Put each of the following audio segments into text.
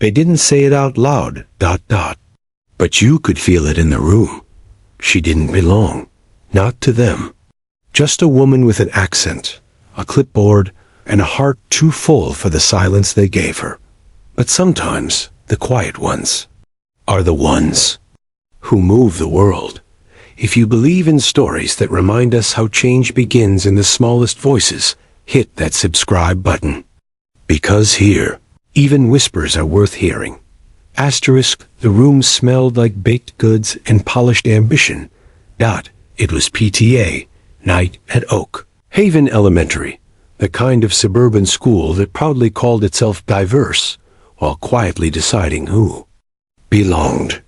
They didn't say it out loud, ... But you could feel it in the room. She didn't belong. Not to them. Just a woman with an accent, a clipboard, and a heart too full for the silence they gave her. But sometimes, the quiet ones are the ones who move the world. If you believe in stories that remind us how change begins in the smallest voices, hit that subscribe button. Because here, even whispers are worth hearing. Asterisk, the room smelled like baked goods and polished ambition. It was PTA, night at Oak Haven Elementary, the kind of suburban school that proudly called itself diverse, while quietly deciding who belonged.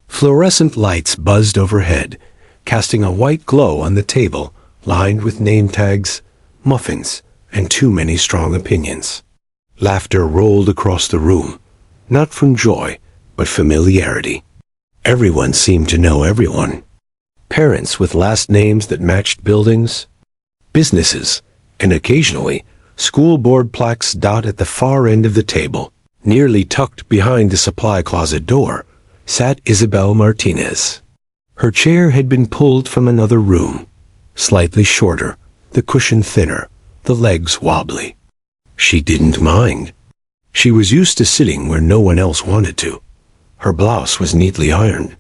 Fluorescent lights buzzed overhead, casting a white glow on the table, lined with name tags, muffins, and too many strong opinions. Laughter rolled across the room, not from joy, but familiarity. Everyone seemed to know everyone. Parents with last names that matched buildings, businesses, and occasionally, school board plaques. At the far end of the table, nearly tucked behind the supply closet door, sat Isabel Martinez. Her chair had been pulled from another room, slightly shorter, the cushion thinner, the legs wobbly. She didn't mind. She was used to sitting where no one else wanted to. Her blouse was neatly ironed.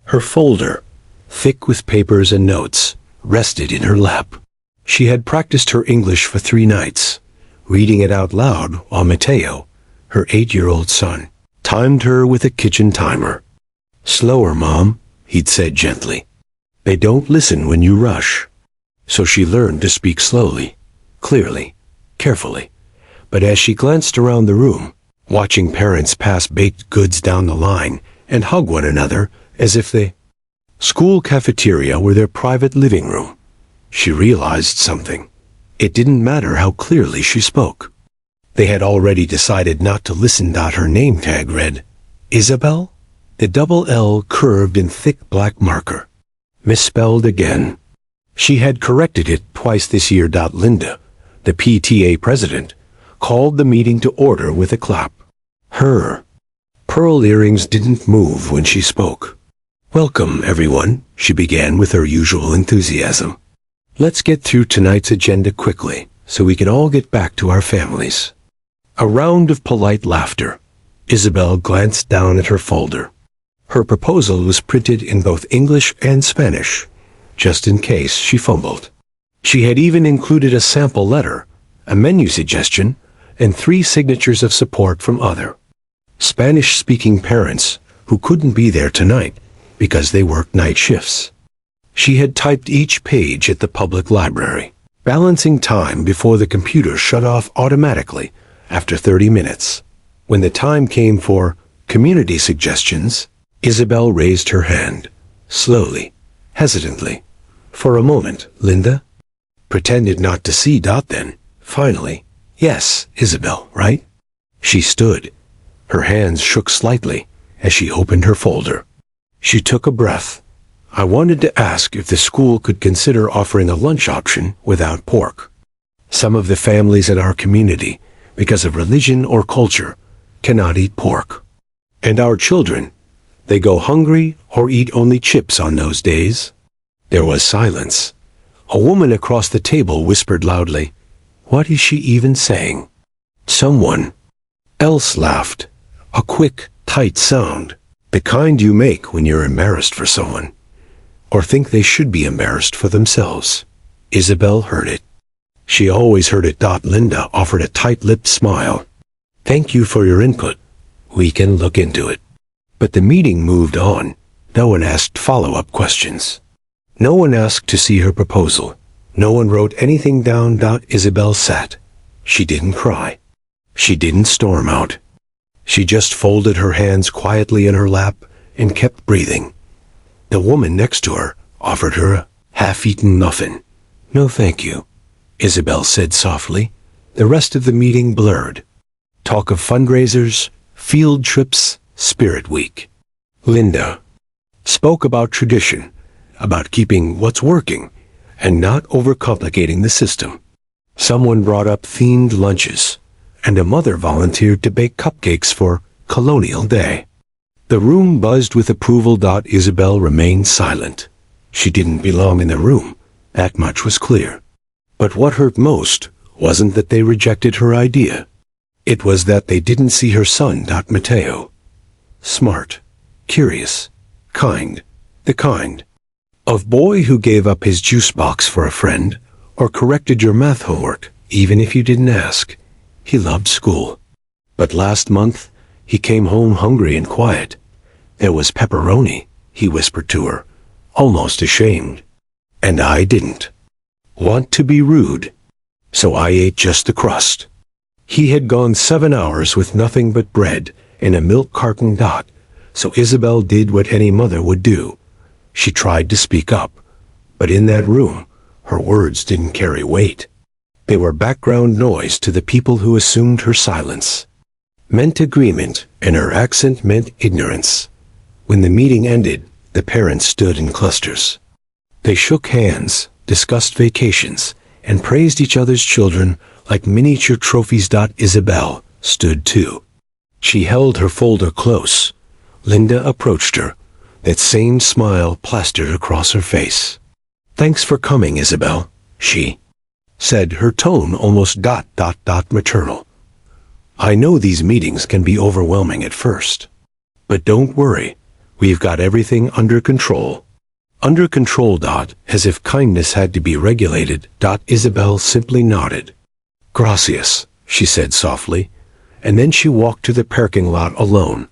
Her folder, thick with papers and notes, rested in her lap. She had practiced her English for 3 nights, reading it out loud while Mateo, her 8-year-old son, timed her with a kitchen timer. "Slower, Mom," he'd said gently. "They don't listen when you rush." So she learned to speak slowly, clearly, carefully. But as she glanced around the room, watching parents pass baked goods down the line and hug one another as if the school cafeteria were their private living room, she realized something. It didn't matter how clearly she spoke. They had already decided not to listen. Her name tag read, Isabel? The double L curved in thick black marker. Misspelled again. She had corrected it twice this year. Linda, the PTA president, called the meeting to order with a clap. Her pearl earrings didn't move when she spoke. "Welcome, everyone," she began with her usual enthusiasm. "Let's get through tonight's agenda quickly, so we can all get back to our families." A round of polite laughter. Isabel glanced down at her folder. Her proposal was printed in both English and Spanish, just in case she fumbled. She had even included a sample letter, a menu suggestion, and 3 signatures of support from other Spanish-speaking parents who couldn't be there tonight because they worked night shifts. She had typed each page at the public library, balancing time before the computer shut off automatically after 30 minutes. When the time came for community suggestions, Isabel raised her hand, slowly, hesitantly. For a moment, Linda pretended not to see. Then, finally, "Yes, Isabel, right?" She stood. Her hands shook slightly as she opened her folder. She took a breath. "I wanted to ask if the school could consider offering a lunch option without pork. Some of the families in our community, because of religion or culture, cannot eat pork. And our children, they go hungry or eat only chips on those days." There was silence. A woman across the table whispered loudly, "What is she even saying?" Someone else laughed, a quick, tight sound, the kind you make when you're embarrassed for someone, or think they should be embarrassed for themselves. Isabel heard it. She always heard it. Linda offered a tight-lipped smile. "Thank you for your input. We can look into it." But the meeting moved on. No one asked follow-up questions. No one asked to see her proposal. No one wrote anything down. Isabel sat. She didn't cry. She didn't storm out. She just folded her hands quietly in her lap and kept breathing. The woman next to her offered her a half-eaten muffin. "No, thank you," Isabel said softly. The rest of the meeting blurred. Talk of fundraisers, field trips, Spirit Week. Linda spoke about tradition, about keeping what's working, and not overcomplicating the system. Someone brought up themed lunches, and a mother volunteered to bake cupcakes for colonial day. The room buzzed with approval. Isabel remained silent. She didn't belong in the room. That much was clear. But what hurt most wasn't that they rejected her idea. It was that they didn't see her son. Mateo. Smart, curious, kind. The kind of boy who gave up his juice box for a friend, or corrected your math homework, even if you didn't ask. He loved school. But last month, he came home hungry and quiet. There was pepperoni, he whispered to her, almost ashamed. And I didn't want to be rude, so I ate just the crust. He had gone 7 hours with nothing but bread and a milk carton. So Isabel did what any mother would do. She tried to speak up, but in that room, her words didn't carry weight. They were background noise to the people who assumed her silence meant agreement, and her accent meant ignorance. When the meeting ended, the parents stood in clusters. They shook hands, discussed vacations, and praised each other's children like miniature trophies. Isabel stood too. She held her folder close. Linda approached her, that same smile plastered across her face. "Thanks for coming, Isabel," she said, her tone almost maternal. "I know these meetings can be overwhelming at first. But don't worry, we've got everything under control." Under control. As if kindness had to be regulated. Isabel simply nodded. "Gracias," she said softly, and then she walked to the parking lot alone.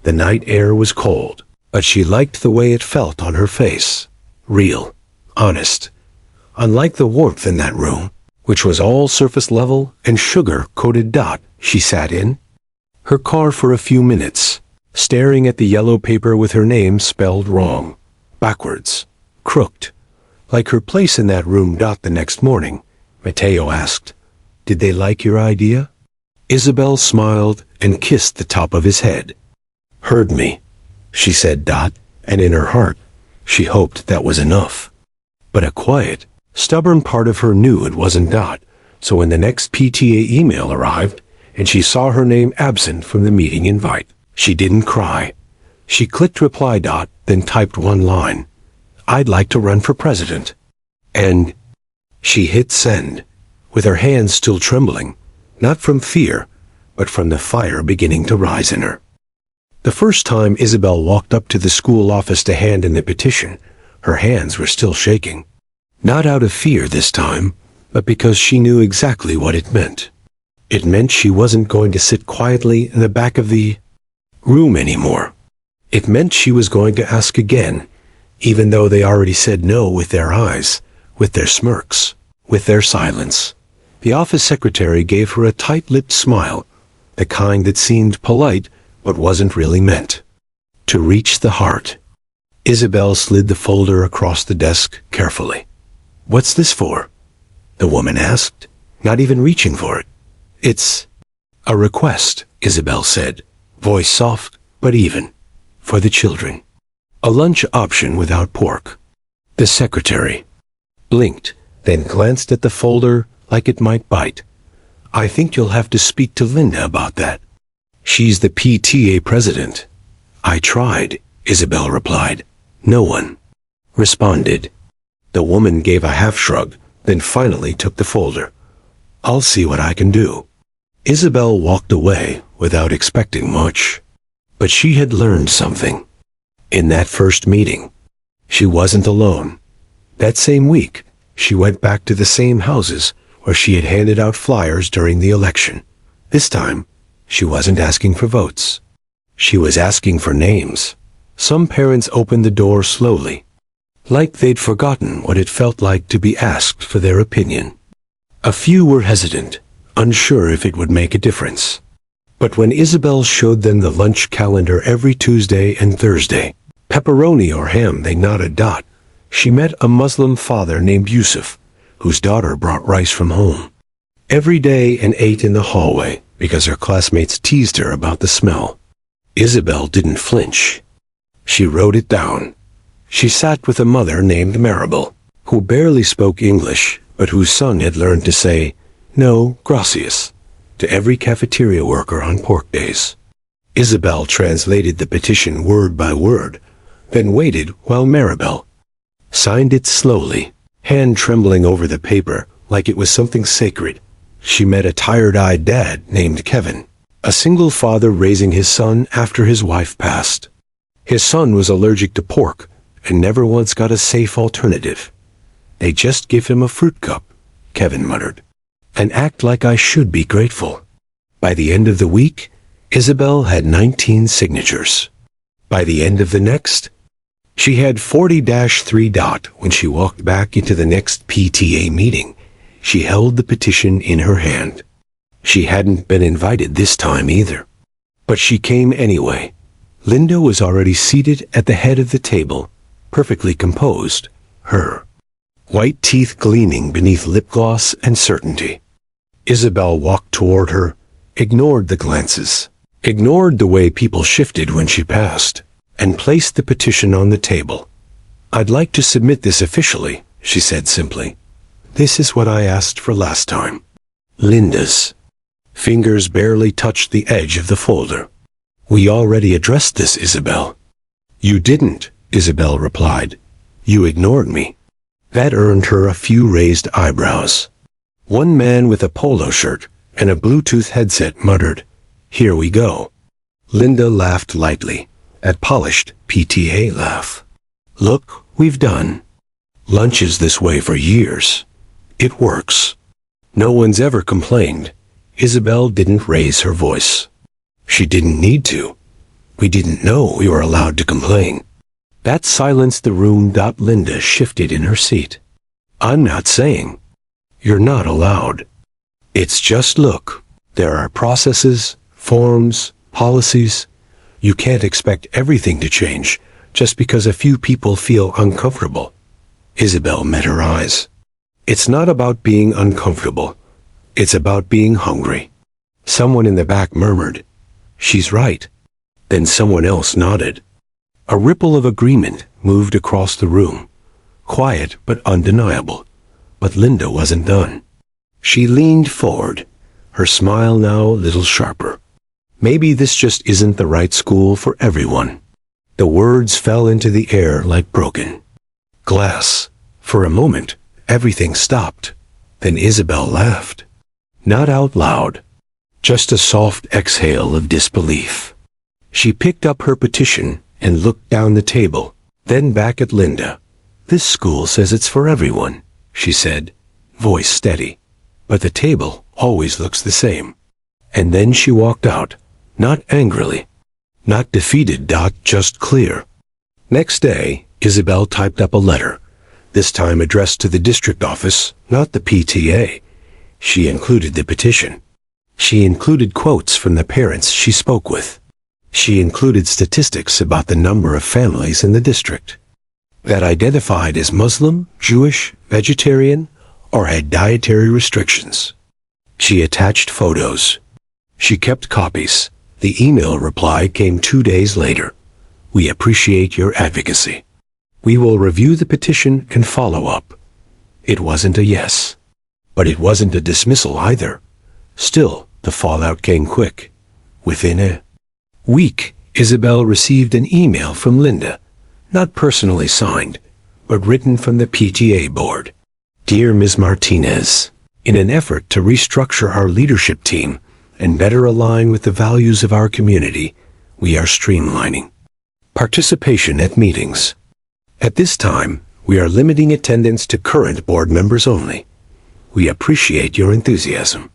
The night air was cold, but she liked the way it felt on her face. Real, honest. Unlike the warmth in that room, which was all surface level and sugar-coated. She sat in her car for a few minutes, staring at the yellow paper with her name spelled wrong, backwards, crooked, like her place in that room. The next morning, Mateo asked, "Did they like your idea?" Isabel smiled and kissed the top of his head. "Heard me," she said. And in her heart, she hoped that was enough. But a quiet, stubborn part of her knew it wasn't. So when the next PTA email arrived, and she saw her name absent from the meeting invite, she didn't cry. She clicked reply. Then typed one line. "I'd like to run for president." And she hit send, with her hands still trembling, not from fear, but from the fire beginning to rise in her. The first time Isabel walked up to the school office to hand in the petition, her hands were still shaking. Not out of fear this time, but because she knew exactly what it meant. It meant she wasn't going to sit quietly in the back of the room anymore. It meant she was going to ask again, even though they already said no with their eyes, with their smirks, with their silence. The office secretary gave her a tight-lipped smile, the kind that seemed polite but wasn't really meant to reach the heart. Isabel slid the folder across the desk carefully. "What's this for?" the woman asked, not even reaching for it. "It's a request," Isabel said, voice soft but even, "for the children. A lunch option without pork." The secretary blinked, then glanced at the folder like it might bite. "I think you'll have to speak to Linda about that. She's the PTA president." "I tried," Isabel replied. "No one responded." The woman gave a half shrug, then finally took the folder. "I'll see what I can do." Isabel walked away without expecting much. But she had learned something. In that first meeting, she wasn't alone. That same week, she went back to the same houses where she had handed out flyers during the election. This time, she wasn't asking for votes. She was asking for names. Some parents opened the door slowly, like they'd forgotten what it felt like to be asked for their opinion. A few were hesitant, unsure if it would make a difference. But when Isabel showed them the lunch calendar every Tuesday and Thursday, pepperoni or ham, they nodded. She met a Muslim father named Yusuf, whose daughter brought rice from home every day and ate in the hallway because her classmates teased her about the smell. Isabel didn't flinch. She wrote it down. She sat with a mother named Maribel, who barely spoke English, but whose son had learned to say, "No, gracias," to every cafeteria worker on pork days. Isabel translated the petition word by word, then waited while Maribel signed it slowly, hand trembling over the paper like it was something sacred. She met a tired-eyed dad named Kevin, a single father raising his son after his wife passed. His son was allergic to pork and never once got a safe alternative. "They just give him a fruit cup," Kevin muttered, "and act like I should be grateful." By the end of the week, Isabel had 19 signatures. By the end of the next, she had 40-3. When she walked back into the next PTA meeting, she held the petition in her hand. She hadn't been invited this time either. But she came anyway. Linda was already seated at the head of the table, perfectly composed, her white teeth gleaming beneath lip gloss and certainty. Isabel walked toward her, ignored the glances, ignored the way people shifted when she passed, and placed the petition on the table. "I'd like to submit this officially," she said simply. "This is what I asked for last time." Linda's fingers barely touched the edge of the folder. "We already addressed this, Isabel." "You didn't," Isabel replied. "You ignored me." That earned her a few raised eyebrows. One man with a polo shirt and a Bluetooth headset muttered, "Here we go." Linda laughed lightly, a polished PTA laugh. "Look, we've done lunches this way for years. It works." No one's ever complained. Isabel didn't raise her voice. She didn't need to. We didn't know we were allowed to complain. That silenced the room. Linda shifted in her seat. "I'm not saying you're not allowed. It's just look, there are processes, forms, policies. You can't expect everything to change just because a few people feel uncomfortable." Isabel met her eyes. "It's not about being uncomfortable. It's about being hungry." Someone in the back murmured, "She's right." Then someone else nodded. A ripple of agreement moved across the room, quiet but undeniable. But Linda wasn't done. She leaned forward, her smile now a little sharper. "Maybe this just isn't the right school for everyone." The words fell into the air like broken glass. For a moment, everything stopped. Then Isabel laughed. Not out loud, just a soft exhale of disbelief. She picked up her petition and looked down the table, then back at Linda. "This school says it's for everyone," she said, voice steady. "But the table always looks the same." And then she walked out, not angrily, not defeated. Just clear. Next day, Isabel typed up a letter, this time addressed to the district office, not the PTA. She included the petition. She included quotes from the parents she spoke with. She included statistics about the number of families in the district that identified as Muslim, Jewish, vegetarian, or had dietary restrictions. She attached photos. She kept copies. The email reply came 2 days later. "We appreciate your advocacy. We will review the petition and follow up." It wasn't a yes, but it wasn't a dismissal either. Still, the fallout came quick. Within a week, Isabel received an email from Linda, not personally signed, but written from the PTA board. "Dear Ms. Martinez, in an effort to restructure our leadership team and better align with the values of our community, we are streamlining participation at meetings. At this time, we are limiting attendance to current board members only. We appreciate your enthusiasm."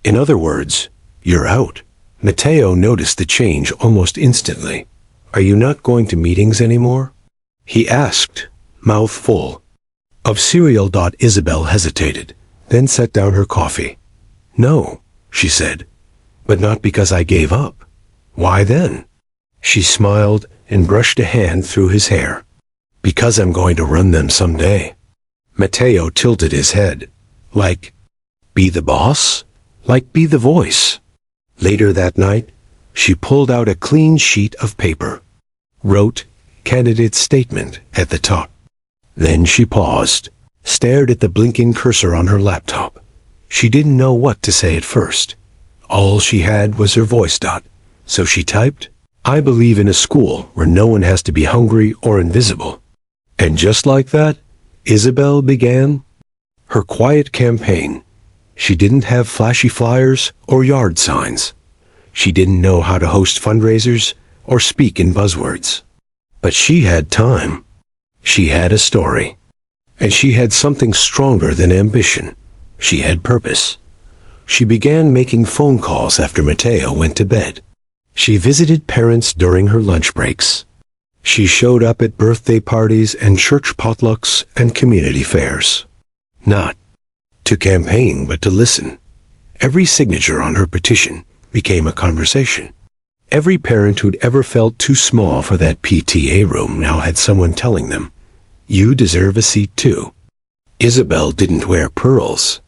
In other words, you're out. Mateo noticed the change almost instantly. "Are you not going to meetings anymore?" he asked, mouth full of cereal. Isabel hesitated, then set down her coffee. "No," she said, "but not because I gave up." "Why then?" She smiled and brushed a hand through his hair. "Because I'm going to run them someday." Mateo tilted his head. "Like, be the boss? Like, be the voice?" Later that night, she pulled out a clean sheet of paper, wrote "candidate statement" at the top. Then she paused, stared at the blinking cursor on her laptop. She didn't know what to say at first. All she had was her voice. So she typed, "I believe in a school where no one has to be hungry or invisible." And just like that, Isabel began her quiet campaign. She didn't have flashy flyers or yard signs. She didn't know how to host fundraisers or speak in buzzwords. But she had time. She had a story. And she had something stronger than ambition. She had purpose. She began making phone calls after Mateo went to bed. She visited parents during her lunch breaks. She showed up at birthday parties and church potlucks and community fairs. Not to campaign, but to listen. Every signature on her petition became a conversation. Every parent who'd ever felt too small for that PTA room now had someone telling them, "You deserve a seat too." Isabel didn't wear pearls.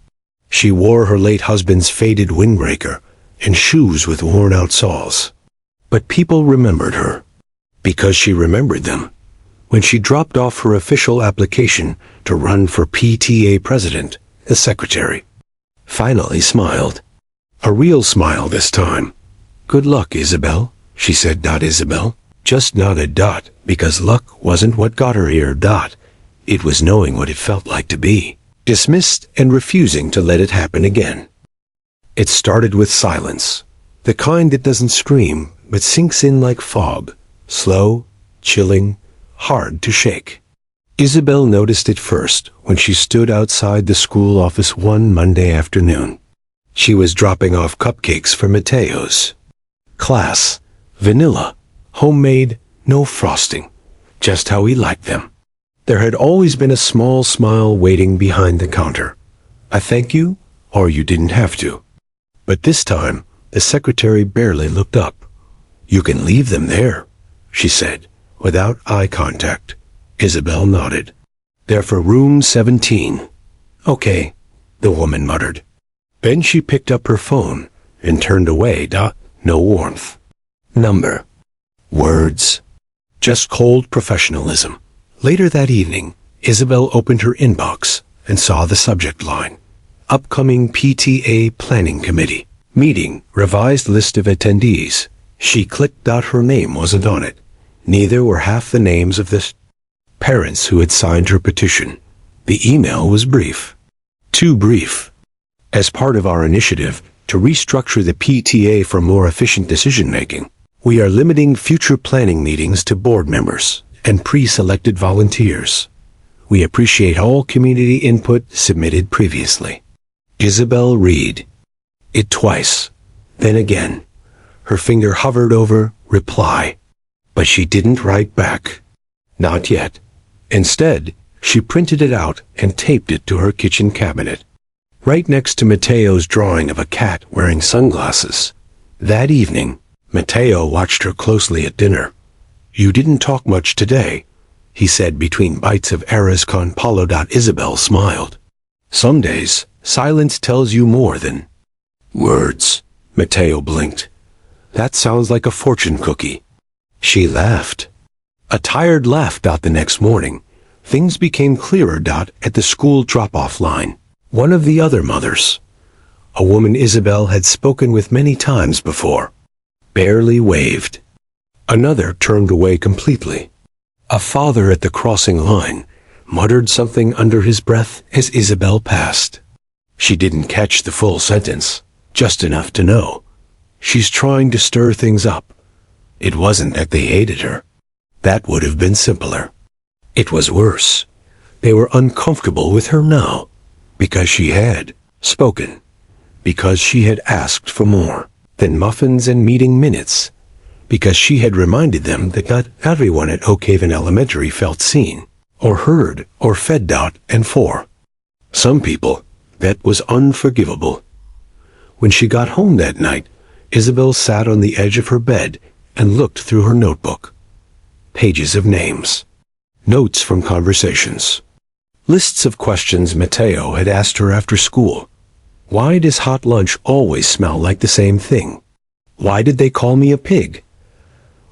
She wore her late husband's faded windbreaker and shoes with worn-out soles. But people remembered her, because she remembered them. When she dropped off her official application to run for PTA president, the secretary finally smiled. A real smile this time. "Good luck, Isabel," she said. Isabel just nodded. Because luck wasn't what got her here. It was knowing what it felt like to be dismissed and refusing to let it happen again. It started with silence, the kind that doesn't scream but sinks in like fog, slow, chilling, hard to shake. Isabel noticed it first when she stood outside the school office one Monday afternoon. She was dropping off cupcakes for Mateo's class. Vanilla, homemade, no frosting, just how he liked them. There had always been a small smile waiting behind the counter. A thank you, or you didn't have to. But this time, the secretary barely looked up. "You can leave them there," she said, without eye contact. Isabel nodded. "They're for room 17. "Okay," the woman muttered. Then she picked up her phone and turned away. No warmth. Number. Words. Just cold professionalism. Later that evening, Isabel opened her inbox and saw the subject line. Upcoming PTA Planning Committee. Meeting. Revised list of attendees. She clicked. Her name wasn't on it. Neither were half the names of the parents who had signed her petition. The email was brief. Too brief. As part of our initiative to restructure the PTA for more efficient decision-making, we are limiting future planning meetings to board members and pre-selected volunteers. We appreciate all community input submitted previously. Isabel read it twice, then again. Her finger hovered over reply, but she didn't write back. Not yet. Instead, she printed it out and taped it to her kitchen cabinet, right next to Mateo's drawing of a cat wearing sunglasses. That evening, Mateo watched her closely at dinner. "You didn't talk much today," he said between bites of arroz con palo. Isabel smiled. "Some days, silence tells you more than words." Mateo blinked. "That sounds like a fortune cookie." She laughed. A tired laugh. The next morning, things became clearer. At the school drop-off line, one of the other mothers, a woman Isabel had spoken with many times before, barely waved. Another turned away completely. A father at the crossing line muttered something under his breath as Isabel passed. She didn't catch the full sentence, just enough to know. She's trying to stir things up. It wasn't that they hated her. That would have been simpler. It was worse. They were uncomfortable with her now, because she had spoken, because she had asked for more than muffins and meeting minutes, because she had reminded them that not everyone at Oak Haven Elementary felt seen, or heard, or fed. And for some people, that was unforgivable. When she got home that night, Isabel sat on the edge of her bed and looked through her notebook. Pages of names. Notes from conversations. Lists of questions Mateo had asked her after school. Why does hot lunch always smell like the same thing? Why did they call me a pig?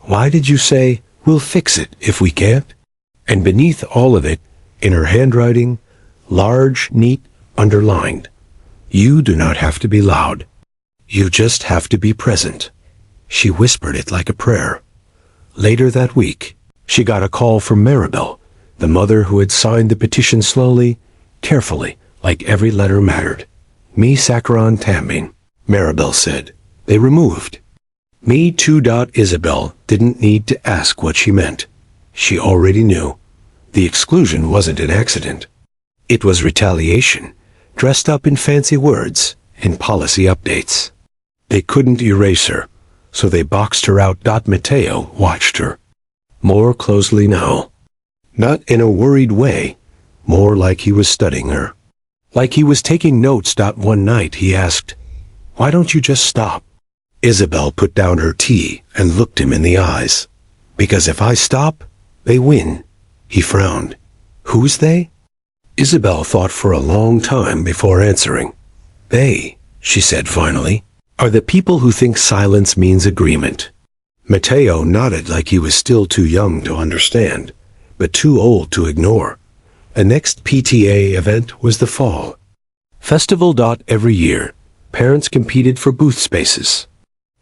Why did you say, "We'll fix it if we can't"? And beneath all of it, in her handwriting, large, neat, underlined, "You do not have to be loud. You just have to be present." She whispered it like a prayer. Later that week, she got a call from Maribel, the mother who had signed the petition slowly, carefully, like every letter mattered. Me saccharon tambin, Maribel said. They removed. Me too. Isabel didn't need to ask what she meant. She already knew. The exclusion wasn't an accident. It was retaliation, dressed up in fancy words and policy updates. They couldn't erase her, so they boxed her out. Mateo watched her. More closely now. Not in a worried way, more like he was studying her. Like he was taking notes. One night he asked, "Why don't you just stop?" Isabel put down her tea and looked him in the eyes. "Because if I stop, they win." He frowned. "Who's they?" Isabel thought for a long time before answering. "They," she said finally, "are the people who think silence means agreement." Mateo nodded like he was still too young to understand, but too old to ignore. The next PTA event was the fall festival. Every year, parents competed for booth spaces.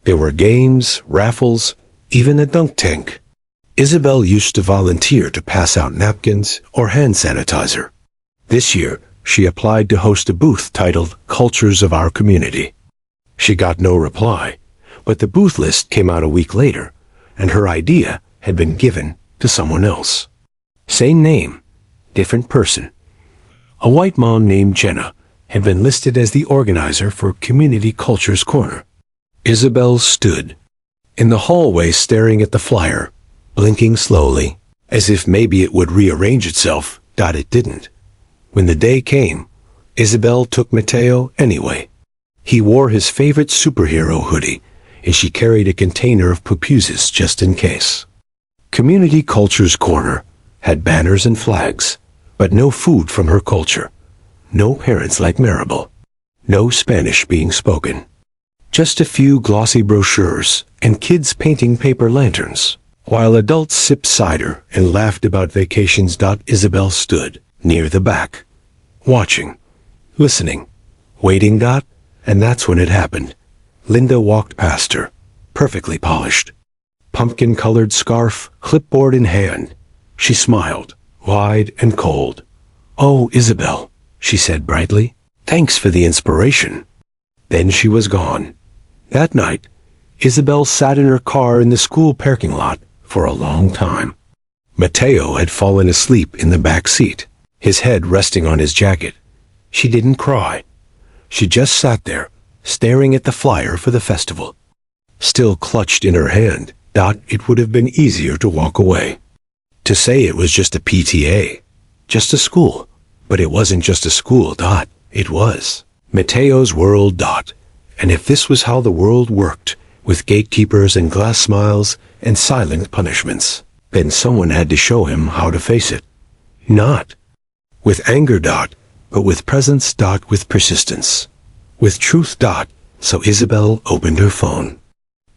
There were games, raffles, even a dunk tank. Isabel used to volunteer to pass out napkins or hand sanitizer. This year, she applied to host a booth titled Cultures of Our Community. She got no reply, but the booth list came out a week later, and her idea had been given to someone else. Same name, different person. A white mom named Jenna had been listed as the organizer for Community Cultures Corner. Isabel stood in the hallway staring at the flyer, blinking slowly, as if maybe it would rearrange itself. It didn't. When the day came, Isabel took Mateo anyway. He wore his favorite superhero hoodie, and she carried a container of pupusas just in case. Community Cultures Corner had banners and flags, but no food from her culture. No parents like Maribel. No Spanish being spoken. Just a few glossy brochures and kids painting paper lanterns, while adults sipped cider and laughed about vacations. Isabel stood near the back, watching, listening, waiting. And that's when it happened. Linda walked past her, perfectly polished. Pumpkin-colored scarf, clipboard in hand. She smiled, wide and cold. "Oh, Isabel," she said brightly. "Thanks for the inspiration." Then she was gone. That night, Isabel sat in her car in the school parking lot for a long time. Mateo had fallen asleep in the back seat, his head resting on his jacket. She didn't cry. She just sat there, staring at the flyer for the festival. Still clutched in her hand. It would have been easier to walk away. To say it was just a PTA, just a school. But it wasn't just a school. It was Mateo's world. And if this was how the world worked, with gatekeepers and glass smiles and silent punishments, then someone had to show him how to face it. Not with anger. But with presence. With persistence. With truth. So Isabel opened her phone.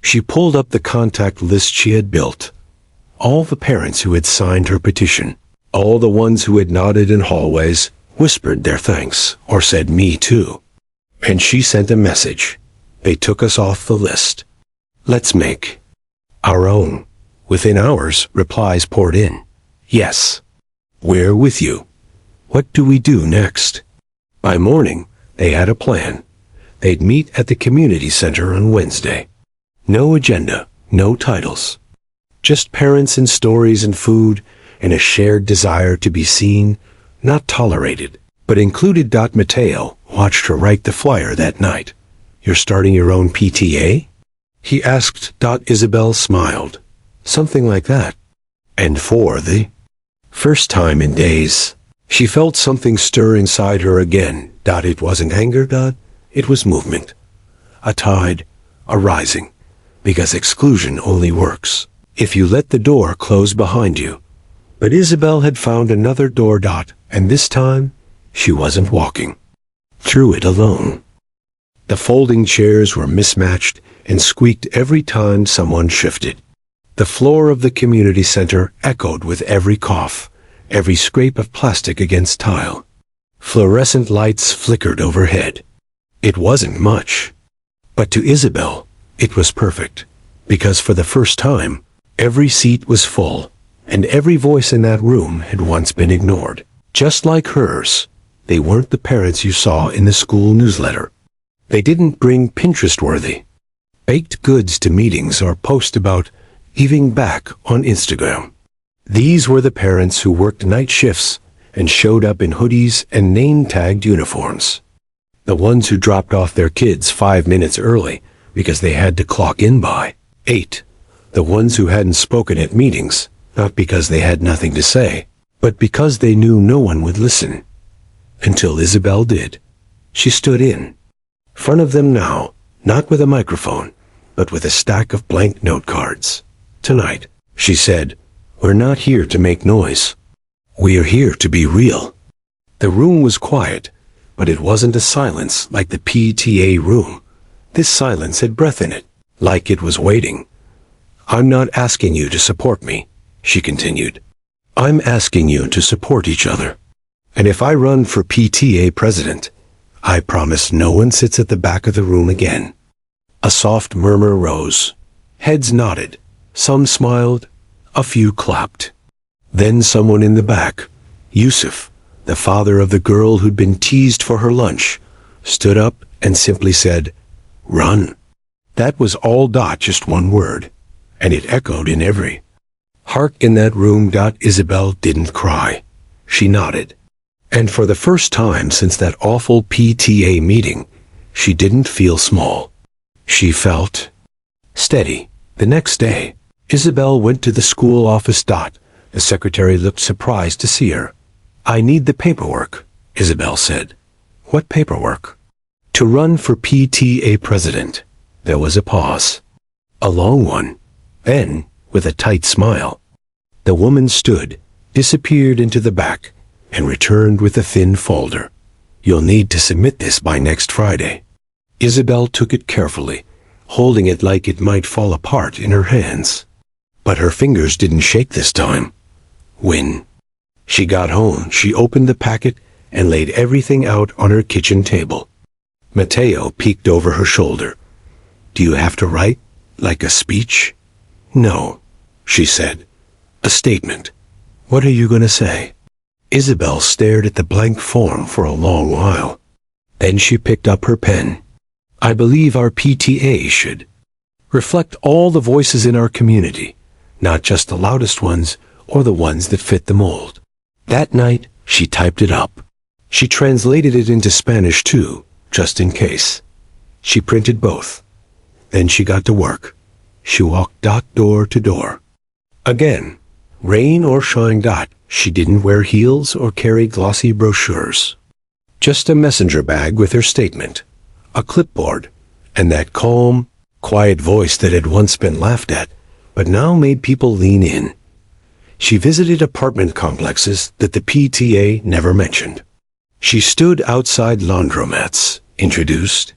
She pulled up the contact list she had built. All the parents who had signed her petition. All the ones who had nodded in hallways, whispered their thanks, or said "me too." And she sent a message. They took us off the list. Let's make our own. Within hours, replies poured in. Yes. We're with you. What do we do next? By morning, they had a plan. They'd meet at the community center on Wednesday. No agenda, no titles. Just parents and stories and food, and a shared desire to be seen, not tolerated, but included. Mateo watched her write the flyer that night. "You're starting your own PTA?" he asked. Isabel smiled. Something like that. And for the first time in days, she felt something stir inside her again. It wasn't anger. It was movement. A tide, a rising. Because exclusion only works if you let the door close behind you. But Isabel had found another door. And this time, she wasn't walking through it alone. The folding chairs were mismatched and squeaked every time someone shifted. The floor of the community center echoed with every cough, every scrape of plastic against tile. Fluorescent lights flickered overhead. It wasn't much. But to Isabel, it was perfect. Because for the first time, every seat was full, and every voice in that room had once been ignored. Just like hers, they weren't the parents you saw in the school newsletter. They didn't bring Pinterest-worthy baked goods to meetings or post about giving back on Instagram. These were the parents who worked night shifts and showed up in hoodies and name-tagged uniforms. The ones who dropped off their kids 5 minutes early because they had to clock in by 8. The ones who hadn't spoken at meetings, not because they had nothing to say, but because they knew no one would listen. Until Isabel did. She stood in front of them now, not with a microphone, but with a stack of blank note cards. "Tonight," she said, "we're not here to make noise. We're here to be real." The room was quiet, but it wasn't a silence like the PTA room. This silence had breath in it, like it was waiting. "I'm not asking you to support me," she continued. "I'm asking you to support each other. And if I run for PTA president, I promise no one sits at the back of the room again." A soft murmur rose. Heads nodded. Some smiled. A few clapped. Then someone in the back, Yusuf, the father of the girl who'd been teased for her lunch, stood up and simply said, "Run." That was all. Just one word. And it echoed in every heart in that room. Isabel didn't cry. She nodded. And for the first time since that awful PTA meeting, she didn't feel small. She felt steady. The next day, Isabel went to the school office. The secretary looked surprised to see her. "I need the paperwork," Isabel said. "What paperwork?" "To run for PTA president." There was a pause. A long one. Then, with a tight smile, the woman stood, disappeared into the back, and returned with a thin folder. "You'll need to submit this by next Friday." Isabel took it carefully, holding it like it might fall apart in her hands. But her fingers didn't shake this time. When she got home, she opened the packet and laid everything out on her kitchen table. Mateo peeked over her shoulder. "Do you have to write, like a speech?" "No," she said. "A statement." "What are you going to say?" Isabel stared at the blank form for a long while. Then she picked up her pen. "I believe our PTA should reflect all the voices in our community, not just the loudest ones or the ones that fit the mold." That night, she typed it up. She translated it into Spanish too, just in case. She printed both. Then she got to work. She walked door to door. Again, rain or shine. She didn't wear heels or carry glossy brochures. Just a messenger bag with her statement, a clipboard, and that calm, quiet voice that had once been laughed at, but now made people lean in. She visited apartment complexes that the PTA never mentioned. She stood outside laundromats, introduced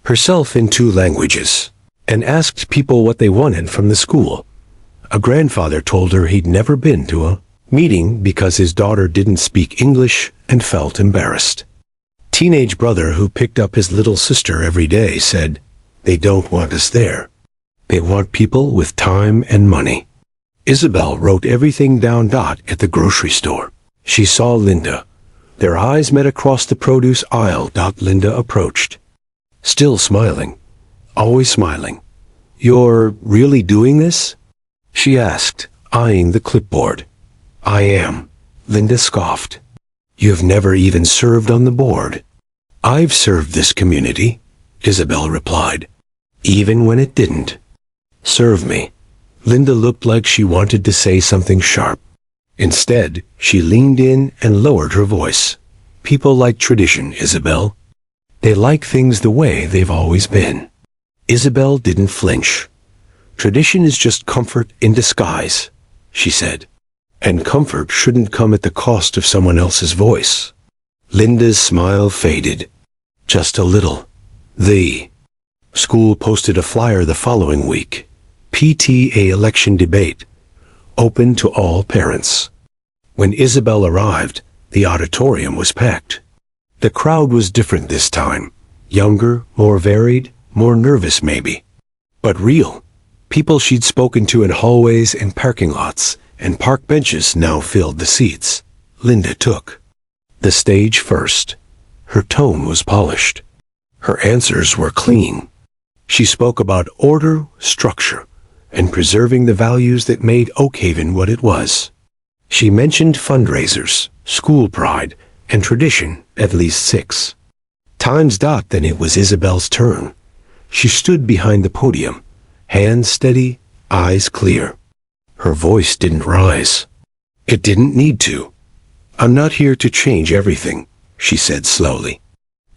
herself in 2 languages, and asked people what they wanted from the school. A grandfather told her he'd never been to a meeting because his daughter didn't speak English and felt embarrassed. Teenage brother who picked up his little sister every day said, "They don't want us there. They want people with time and money." Isabel wrote everything down. At the grocery store, she saw Linda. Their eyes met across the produce aisle. Linda approached. Still smiling. Always smiling. "You're really doing this?" she asked, eyeing the clipboard. "I am," Linda scoffed. "You've never even served on the board." "I've served this community," Isabel replied, "even when it didn't serve me." Linda looked like she wanted to say something sharp. Instead, she leaned in and lowered her voice. "People like tradition, Isabel. They like things the way they've always been." Isabel didn't flinch. "Tradition is just comfort in disguise," she said. "And comfort shouldn't come at the cost of someone else's voice." Linda's smile faded. Just a little. The school posted a flyer the following week. PTA election debate. Open to all parents. When Isabel arrived, the auditorium was packed. The crowd was different this time. Younger, more varied, more nervous maybe. But real. People she'd spoken to in hallways and parking lots and park benches now filled the seats. Linda took the stage first. Her tone was polished. Her answers were clean. She spoke about order, structure, and preserving the values that made Oakhaven what it was. She mentioned fundraisers, school pride, and tradition at least 6 times. Then it was Isabel's turn. She stood behind the podium, hands steady, eyes clear. Her voice didn't rise. It didn't need to. "I'm not here to change everything," she said slowly.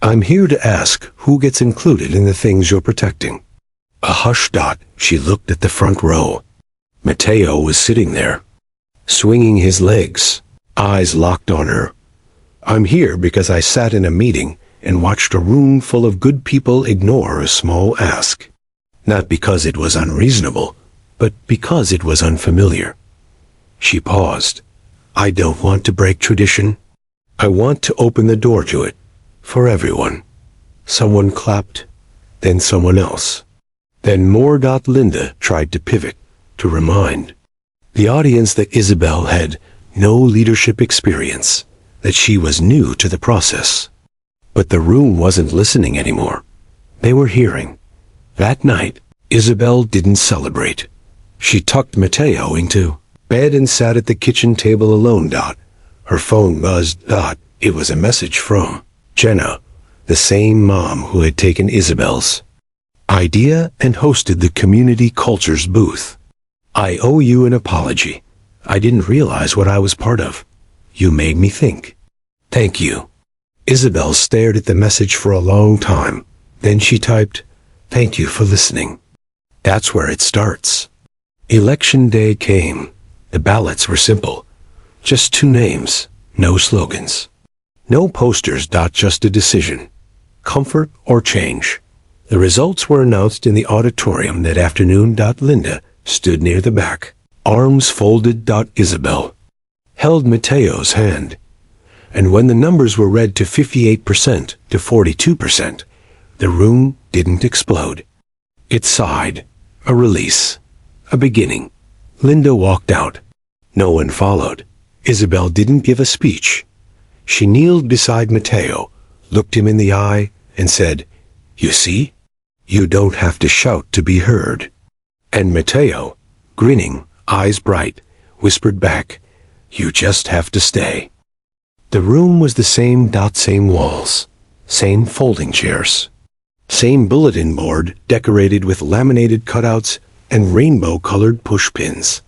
"I'm here to ask who gets included in the things you're protecting." A hush. She looked at the front row. Mateo was sitting there, swinging his legs, eyes locked on her. "I'm here because I sat in a meeting and watched a room full of good people ignore a small ask. Not because it was unreasonable, but because it was unfamiliar." She paused. "I don't want to break tradition. I want to open the door to it, for everyone." Someone clapped, then someone else. Then more. Linda tried to pivot, to remind the audience that Isabel had no leadership experience, that she was new to the process. But the room wasn't listening anymore. They were hearing. That night, Isabel didn't celebrate. She tucked Mateo into bed and sat at the kitchen table alone. Her phone buzzed. It was a message from Jenna, the same mom who had taken Isabel's idea and hosted the community cultures booth. "I owe you an apology. I didn't realize what I was part of. You made me think. Thank you." Isabel stared at the message for a long time. Then she typed, "Thank you for listening." That's where it starts. Election day came. The ballots were simple. Just 2 names, no slogans. No posters. Just a decision. Comfort or change. The results were announced in the auditorium that afternoon. Linda stood near the back, arms folded. Isabel held Mateo's hand. And when the numbers were read to 58% to 42%, the room didn't explode. It sighed. A release. A beginning. Linda walked out. No one followed. Isabel didn't give a speech. She kneeled beside Mateo, looked him in the eye, and said, "You see? You don't have to shout to be heard." And Mateo, grinning, eyes bright, whispered back, "You just have to stay." The room was the same. Same walls, same folding chairs, same bulletin board decorated with laminated cutouts and rainbow-colored pushpins.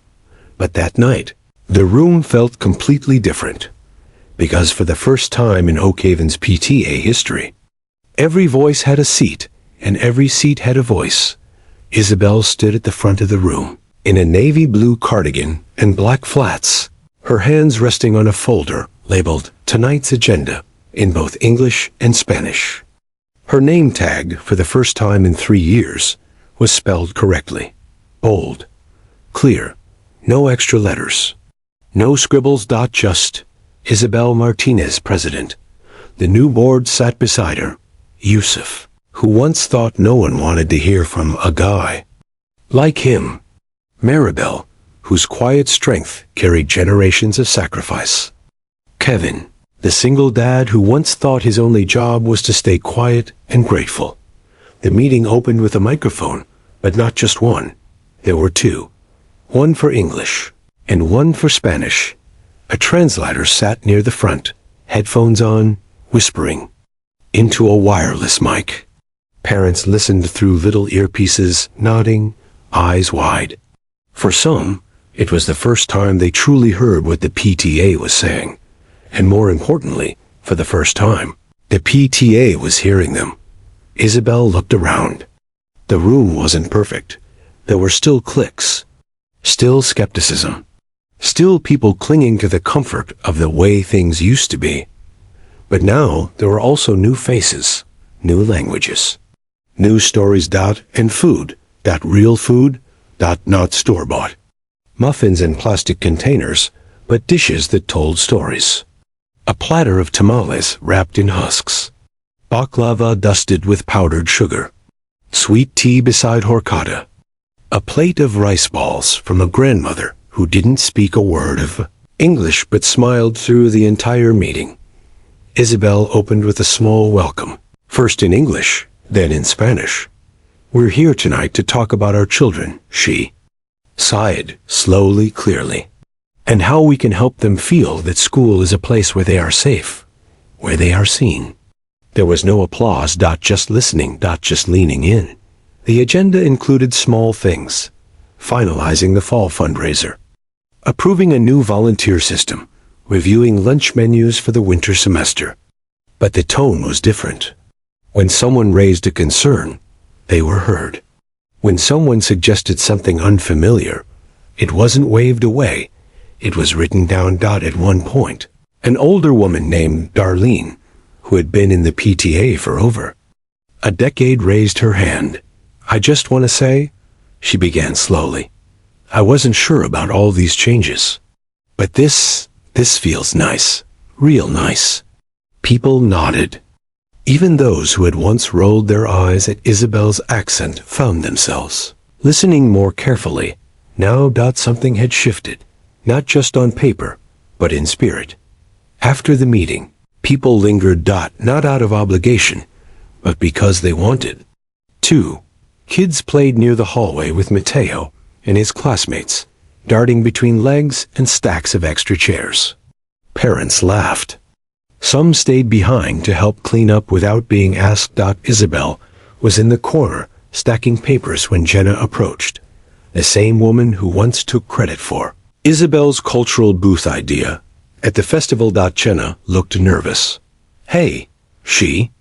But that night, the room felt completely different. Because for the first time in Oakhaven's PTA history, every voice had a seat, and every seat had a voice. Isabel stood at the front of the room, in a navy blue cardigan and black flats, her hands resting on a folder labeled "Tonight's Agenda" in both English and Spanish. Her name tag, for the first time in 3 years, was spelled correctly. Bold. Clear. No extra letters. No scribbles. Just Isabel Martinez, President. The new board sat beside her. Yusuf, who once thought no one wanted to hear from a guy like him. Maribel, whose quiet strength carried generations of sacrifice. Kevin, the single dad who once thought his only job was to stay quiet and grateful. The meeting opened with a microphone, but not just one. There were 2. One for English, and one for Spanish. A translator sat near the front, headphones on, whispering into a wireless mic. Parents listened through little earpieces, nodding, eyes wide. For some, it was the first time they truly heard what the PTA was saying. And more importantly, for the first time, the PTA was hearing them. Isabel looked around. The room wasn't perfect. There were still cliques, still skepticism, still people clinging to the comfort of the way things used to be. But now there were also new faces, new languages, new stories. And food. Real food. Not store-bought. Muffins in plastic containers, but dishes that told stories. A platter of tamales wrapped in husks. Baklava dusted with powdered sugar. Sweet tea beside horchata. A plate of rice balls from a grandmother who didn't speak a word of English but smiled through the entire meeting. Isabel opened with a small welcome, first in English, then in Spanish. "We're here tonight to talk about our children," she sighed, slowly, clearly, "and how we can help them feel that school is a place where they are safe, where they are seen." There was no applause, just listening, just leaning in. The agenda included small things: finalizing the fall fundraiser, approving a new volunteer system, reviewing lunch menus for the winter semester. But the tone was different. When someone raised a concern, they were heard. When someone suggested something unfamiliar, it wasn't waved away. It was written down. At one point, an older woman named Darlene, who had been in the PTA for over a decade, raised her hand. "I just want to say," she began slowly, "I wasn't sure about all these changes. But this feels nice, real nice." People nodded. Even those who had once rolled their eyes at Isabel's accent found themselves listening more carefully. Now, something had shifted, not just on paper, but in spirit. After the meeting, people lingered, not out of obligation, but because they wanted to. Kids played near the hallway with Mateo and his classmates, darting between legs and stacks of extra chairs. Parents laughed. Some stayed behind to help clean up without being asked. Isabel was in the corner, stacking papers when Jenna approached, the same woman who once took credit for Isabel's cultural booth idea at the festival. Jenna looked nervous. "Hey," she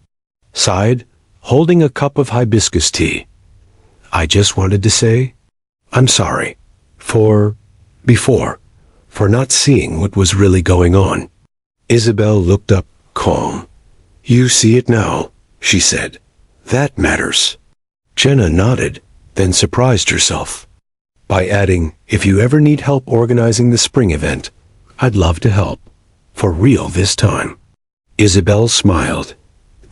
sighed, holding a cup of hibiscus tea. "I just wanted to say, I'm sorry for not seeing what was really going on." Isabel looked up, calm. "You see it now," she said. "That matters." Jenna nodded, then surprised herself by adding, "If you ever need help organizing the spring event, I'd love to help. For real this time." Isabel smiled.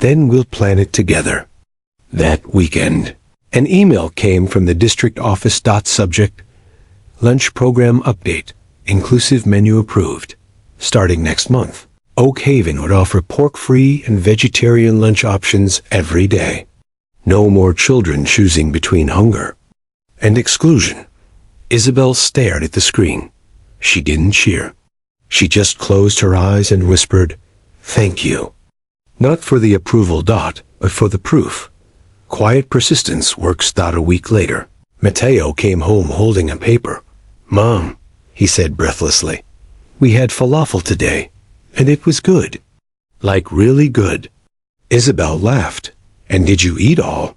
"Then we'll plan it together." That weekend, an email came from the district office. Subject: lunch program update, inclusive menu approved. Starting next month, Oak Haven would offer pork-free and vegetarian lunch options every day. No more children choosing between hunger and exclusion. Isabel stared at the screen. She didn't cheer. She just closed her eyes and whispered, "Thank you." Not for the approval, but for the proof. Quiet persistence works. A week later, Mateo came home holding a paper. "Mom," he said breathlessly, "we had falafel today, and it was good. Like really good." Isabel laughed. "And did you eat all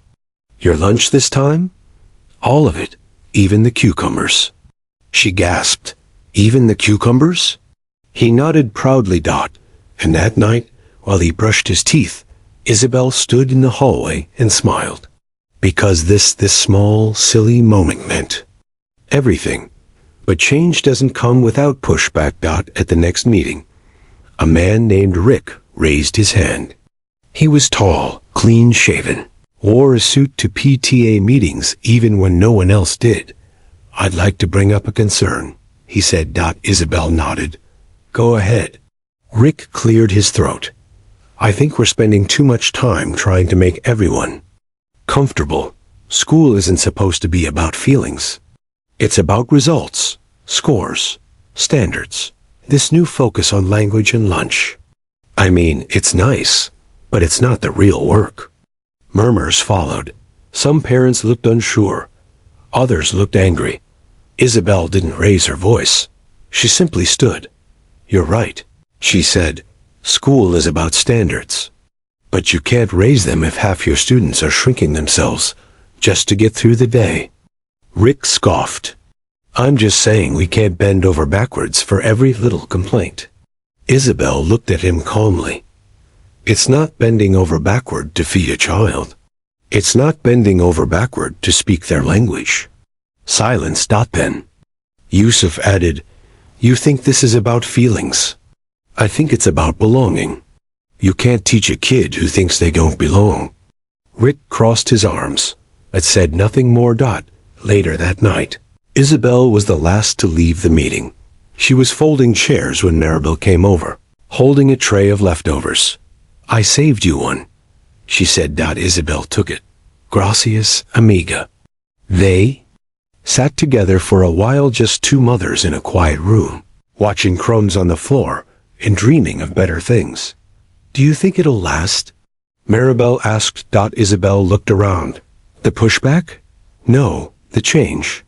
your lunch this time?" "All of it, even the cucumbers." She gasped. "Even the cucumbers?" He nodded proudly. And that night, while he brushed his teeth, Isabel stood in the hallway and smiled. Because this small, silly moment meant everything. But change doesn't come without pushback. At the next meeting, a man named Rick raised his hand. He was tall, clean-shaven, wore a suit to PTA meetings even when no one else did. "I'd like to bring up a concern," he said. Isabel nodded. "Go ahead." Rick cleared his throat. "I think we're spending too much time trying to make everyone comfortable. School isn't supposed to be about feelings. It's about results, scores, standards. This new focus on language and lunch. I mean, it's nice, but it's not the real work." Murmurs followed. Some parents looked unsure. Others looked angry. Isabel didn't raise her voice. She simply stood. "You're right," she said. "School is about standards. But you can't raise them if half your students are shrinking themselves just to get through the day." Rick scoffed. "I'm just saying we can't bend over backwards for every little complaint." Isabel looked at him calmly. "It's not bending over backward to feed a child. It's not bending over backward to speak their language." Silence. Then Yusuf added, "You think this is about feelings? I think it's about belonging. You can't teach a kid who thinks they don't belong." Rick crossed his arms, but said nothing more. Later that night, Isabel was the last to leave the meeting. She was folding chairs when Maribel came over, holding a tray of leftovers. "I saved you one," she said. Isabel took it. "Gracias, amiga." They sat together for a while, just two mothers in a quiet room, watching crumbs on the floor and dreaming of better things. "Do you think it'll last?" Maribel asked. Isabel looked around. "The pushback? No, the change."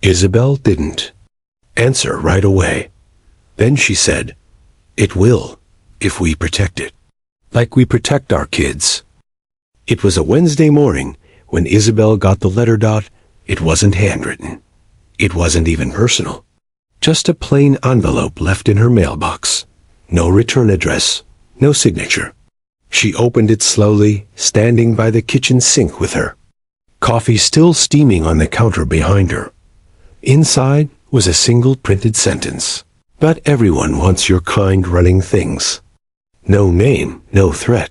Isabel didn't answer right away. Then she said, "It will, if we protect it. Like we protect our kids." It was a Wednesday morning when Isabel got the letter. It wasn't handwritten. It wasn't even personal. Just a plain envelope left in her mailbox. No return address, no signature. She opened it slowly, standing by the kitchen sink with her coffee still steaming on the counter behind her. Inside was a single printed sentence. "But everyone wants your kind running things." No name, no threat.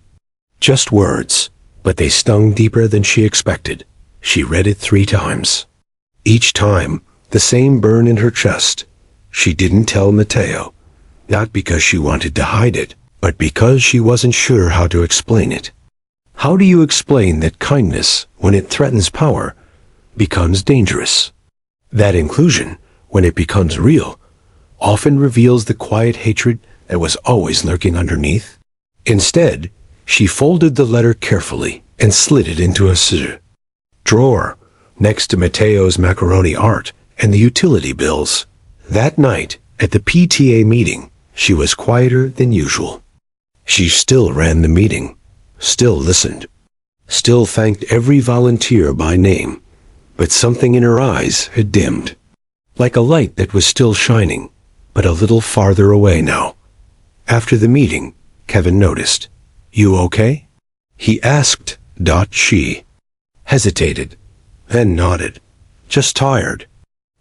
Just words, but they stung deeper than she expected. She read it 3 times. Each time, the same burn in her chest. She didn't tell Mateo. Not because she wanted to hide it, but because she wasn't sure how to explain it. How do you explain that kindness, when it threatens power, becomes dangerous? That inclusion, when it becomes real, often reveals the quiet hatred that was always lurking underneath. Instead, she folded the letter carefully and slid it into a drawer next to Mateo's macaroni art and the utility bills. That night, at the PTA meeting, she was quieter than usual. She still ran the meeting, still listened, still thanked every volunteer by name, but something in her eyes had dimmed. Like a light that was still shining, but a little farther away now. After the meeting, Kevin noticed. "You okay?" he asked. She hesitated, then nodded. "Just tired."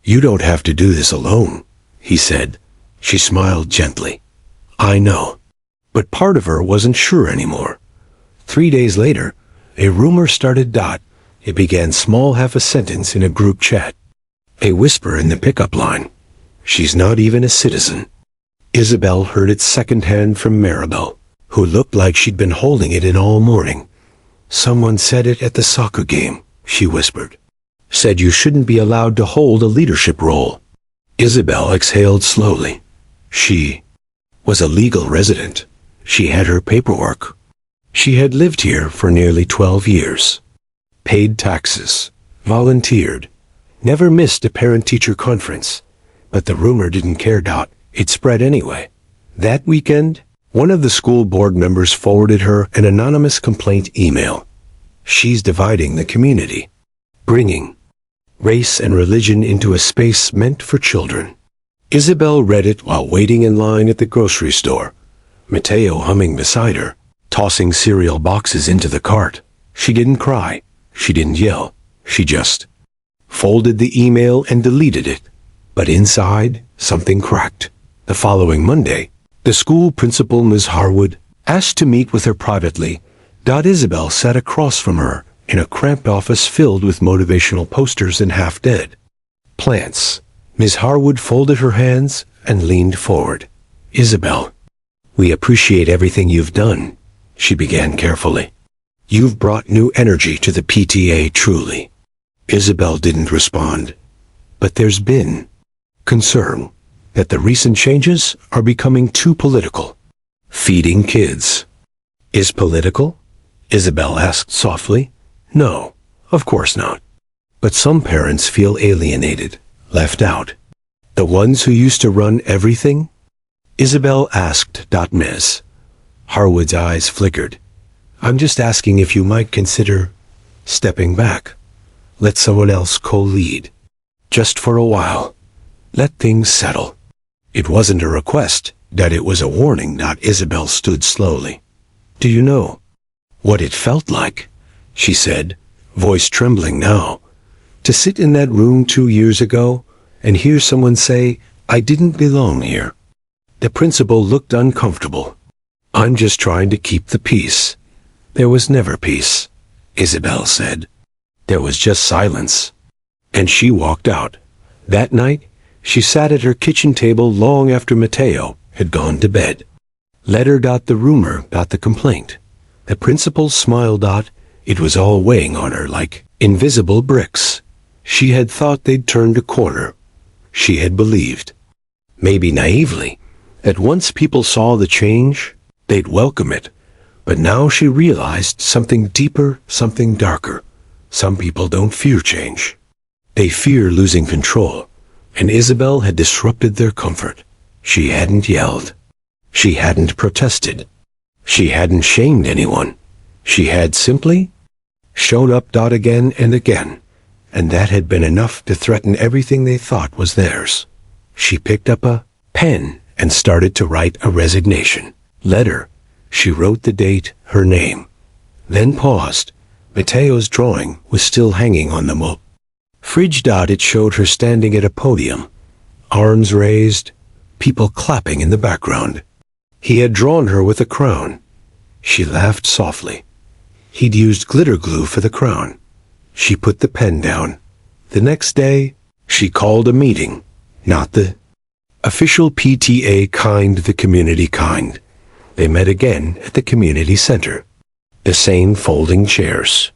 "You don't have to do this alone," he said. She smiled gently. "I know." But part of her wasn't sure anymore. 3 days later, a rumor started. It began small, half a sentence in a group chat. A whisper in the pickup line. "She's not even a citizen." Isabel heard it secondhand from Maribel, who looked like she'd been holding it in all morning. "Someone said it at the soccer game," she whispered. "Said you shouldn't be allowed to hold a leadership role." Isabel exhaled slowly. She was a legal resident. She had her paperwork. She had lived here for nearly 12 years. Paid taxes. Volunteered. Never missed a parent-teacher conference. But the rumor didn't care. It spread anyway. That weekend, one of the school board members forwarded her an anonymous complaint email. "She's dividing the community. Bringing race and religion into a space meant for children." Isabel read it while waiting in line at the grocery store. Mateo humming beside her, tossing cereal boxes into the cart. She didn't cry. She didn't yell. She just folded the email and deleted it. But inside, something cracked. The following Monday, the school principal, Ms. Harwood, asked to meet with her privately. Isabel sat across from her in a cramped office filled with motivational posters and half-dead plants. Ms. Harwood folded her hands and leaned forward. "Isabel, we appreciate everything you've done," she began carefully. "You've brought new energy to the PTA, truly." Isabel didn't respond. "But there's been concern that the recent changes are becoming too political." "Feeding kids is political?" Isabel asked softly. "No, of course not. But some parents feel alienated, left out." "The ones who used to run everything?" Isabel asked. Ms. Harwood's eyes flickered. "I'm just asking if you might consider stepping back. Let someone else co-lead. Just for a while. Let things settle." It wasn't a request, it was a warning. Isabel stood slowly. "Do you know what it felt like?" she said, voice trembling now. "To sit in that room 2 years ago and hear someone say, 'I didn't belong here.'" The principal looked uncomfortable. "I'm just trying to keep the peace." "There was never peace," Isabel said. "There was just silence." And she walked out. That night, she sat at her kitchen table long after Mateo had gone to bed. Letter. The rumor. The complaint. The principal's smile. It was all weighing on her like invisible bricks. She had thought they'd turned a corner. She had believed, maybe naively, that once people saw the change, they'd welcome it. But now she realized something deeper, something darker. Some people don't fear change. They fear losing control. And Isabel had disrupted their comfort. She hadn't yelled. She hadn't protested. She hadn't shamed anyone. She had simply shown up. Again and again. And that had been enough to threaten everything they thought was theirs. She picked up a pen and started to write a resignation letter. She wrote the date, her name, then paused. Mateo's drawing was still hanging on the fridge. It showed her standing at a podium, arms raised, people clapping in the background. He had drawn her with a crown. She laughed softly. He'd used glitter glue for the crown. She put the pen down. The next day, she called a meeting, not the official PTA kind, the community kind. They met again at the community center. The same folding chairs.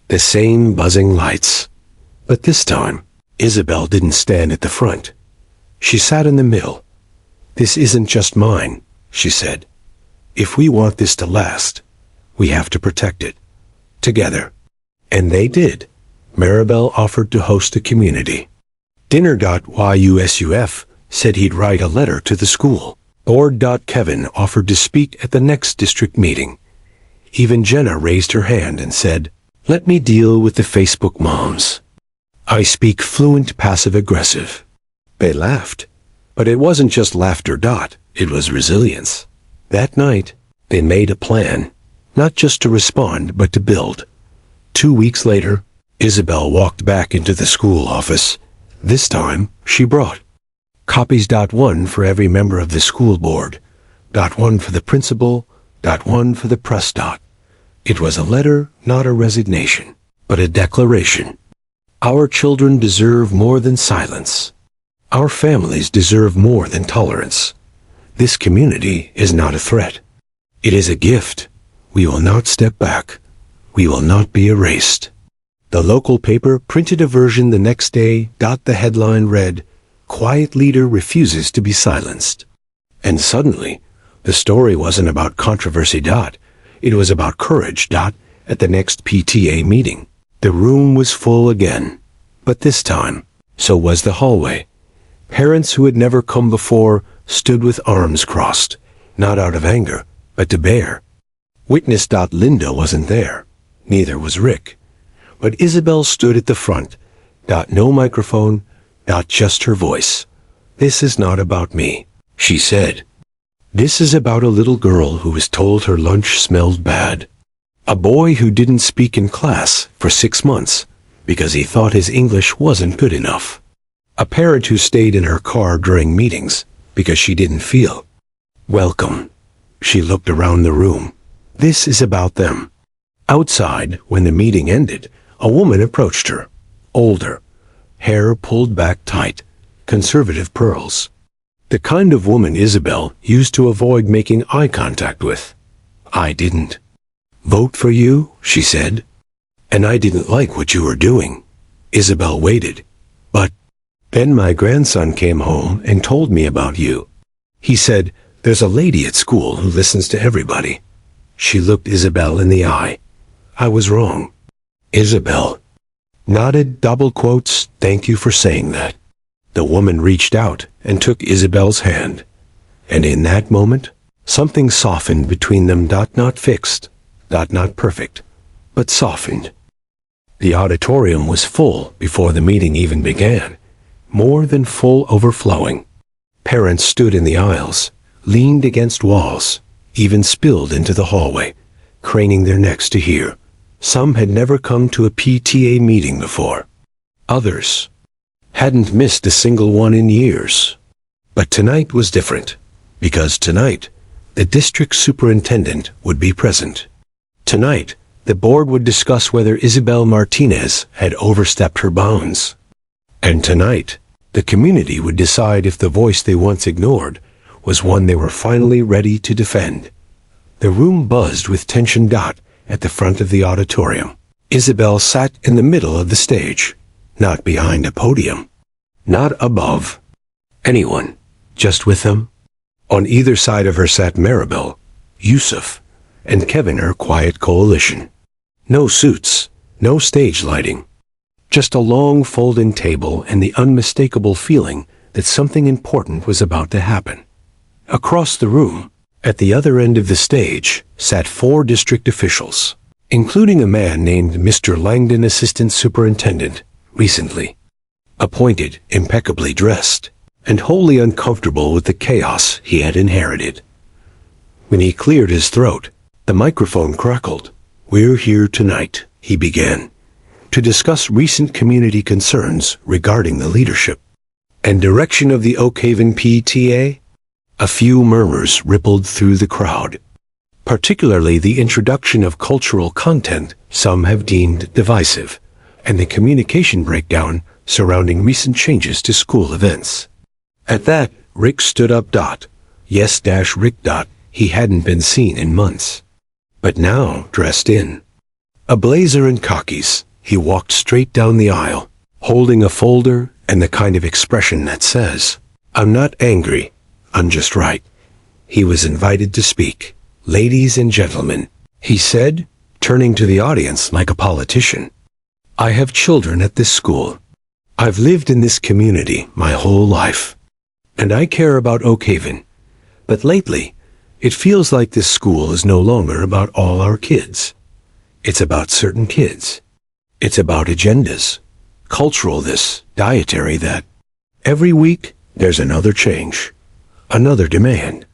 The same buzzing lights. But this time, Isabel didn't stand at the front. She sat in the middle. This isn't just mine, she said. If we want this to last, we have to protect it. Together. And they did. Maribel offered to host the community dinner. YUSUF said he'd write a letter to the school board. Kevin offered to speak at the next district meeting. Even Jenna raised her hand and said, "Let me deal with the Facebook moms. I speak fluent passive-aggressive." They laughed. But it wasn't just laughter. It was resilience. That night, they made a plan, not just to respond, but to build. 2 weeks later, Isabel walked back into the school office. This time, she brought copies. One for every member of the school board. One for the principal. One for the press. It was a letter, not a resignation, but a declaration. Our children deserve more than silence. Our families deserve more than tolerance. This community is not a threat. It is a gift. We will not step back. We will not be erased. The local paper printed a version the next day. The headline read, "Quiet Leader Refuses to be Silenced." And suddenly, the story wasn't about controversy. It was about courage. At the next PTA meeting, the room was full again. But this time, so was the hallway. Parents who had never come before stood with arms crossed, not out of anger, but to bear. Witness. Linda wasn't there. Neither was Rick. But Isabel stood at the front. No microphone. Just her voice. "This is not about me," she said. "This is about a little girl who was told her lunch smelled bad. A boy who didn't speak in class for 6 months because he thought his English wasn't good enough. A parent who stayed in her car during meetings because she didn't feel welcome." She looked around the room. This is about them. Outside, when the meeting ended, a woman approached her. Older. Hair pulled back tight. Conservative pearls. The kind of woman Isabel used to avoid making eye contact with. "I didn't vote for you," she said. "And I didn't like what you were doing." Isabel waited. "But then my grandson came home and told me about you. He said, 'There's a lady at school who listens to everybody.'" She looked Isabel in the eye. "I was wrong." Isabel nodded. "Thank you for saying that." The woman reached out and took Isabel's hand. And in that moment, something softened between them. Not fixed. Not perfect. But softened. The auditorium was full before the meeting even began. More than full, overflowing. Parents stood in the aisles, leaned against walls, even spilled into the hallway, craning their necks to hear. Some had never come to a PTA meeting before. Others hadn't missed a single one in years. But tonight was different, because tonight, the district superintendent would be present. Tonight, the board would discuss whether Isabel Martinez had overstepped her bounds. And tonight, the community would decide if the voice they once ignored was one they were finally ready to defend. The room buzzed with tension. At the front of the auditorium, Isabel sat in the middle of the stage, not behind a podium, not above anyone, just with them. On either side of her sat Maribel, Yusuf, and Kevin, her quiet coalition. No suits, no stage lighting, just a long fold-in table and the unmistakable feeling that something important was about to happen. Across the room, at the other end of the stage, sat 4 district officials, including a man named Mr. Langdon, assistant superintendent, recently appointed, impeccably dressed, and wholly uncomfortable with the chaos he had inherited. When he cleared his throat, the microphone crackled. "We're here tonight," he began, "to discuss recent community concerns regarding the leadership and direction of the Oak Haven PTA. A few murmurs rippled through the crowd, particularly the introduction of cultural content some have deemed divisive, and the communication breakdown surrounding recent changes to school events. At that, Rick stood up. Yes, Rick. He hadn't been seen in months. But now, dressed in a blazer and khakis, he walked straight down the aisle, holding a folder and the kind of expression that says, "I'm not angry, I'm just right." He was invited to speak. "Ladies and gentlemen," he said, turning to the audience like a politician, "I have children at this school. I've lived in this community my whole life, and I care about Oak Haven. But lately, it feels like this school is no longer about all our kids. It's about certain kids. It's about agendas, cultural this, dietary that. Every week, there's another change, another demand,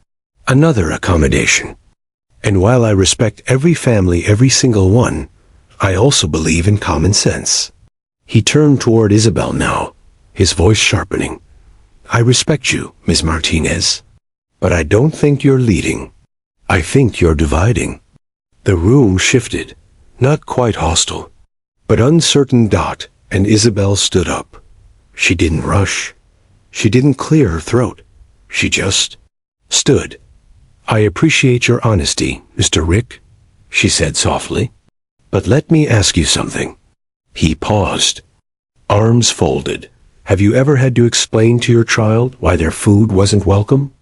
another accommodation. And while I respect every family, every single one, I also believe in common sense." He turned toward Isabel now, his voice sharpening. "I respect you, Ms. Martinez, but I don't think you're leading. I think you're dividing." The room shifted, not quite hostile, but uncertain. And Isabel stood up. She didn't rush. She didn't clear her throat. She just stood. "I appreciate your honesty, Mr. Rick," she said softly. "But let me ask you something." He paused, arms folded. "Have you ever had to explain to your child why their food wasn't welcome?"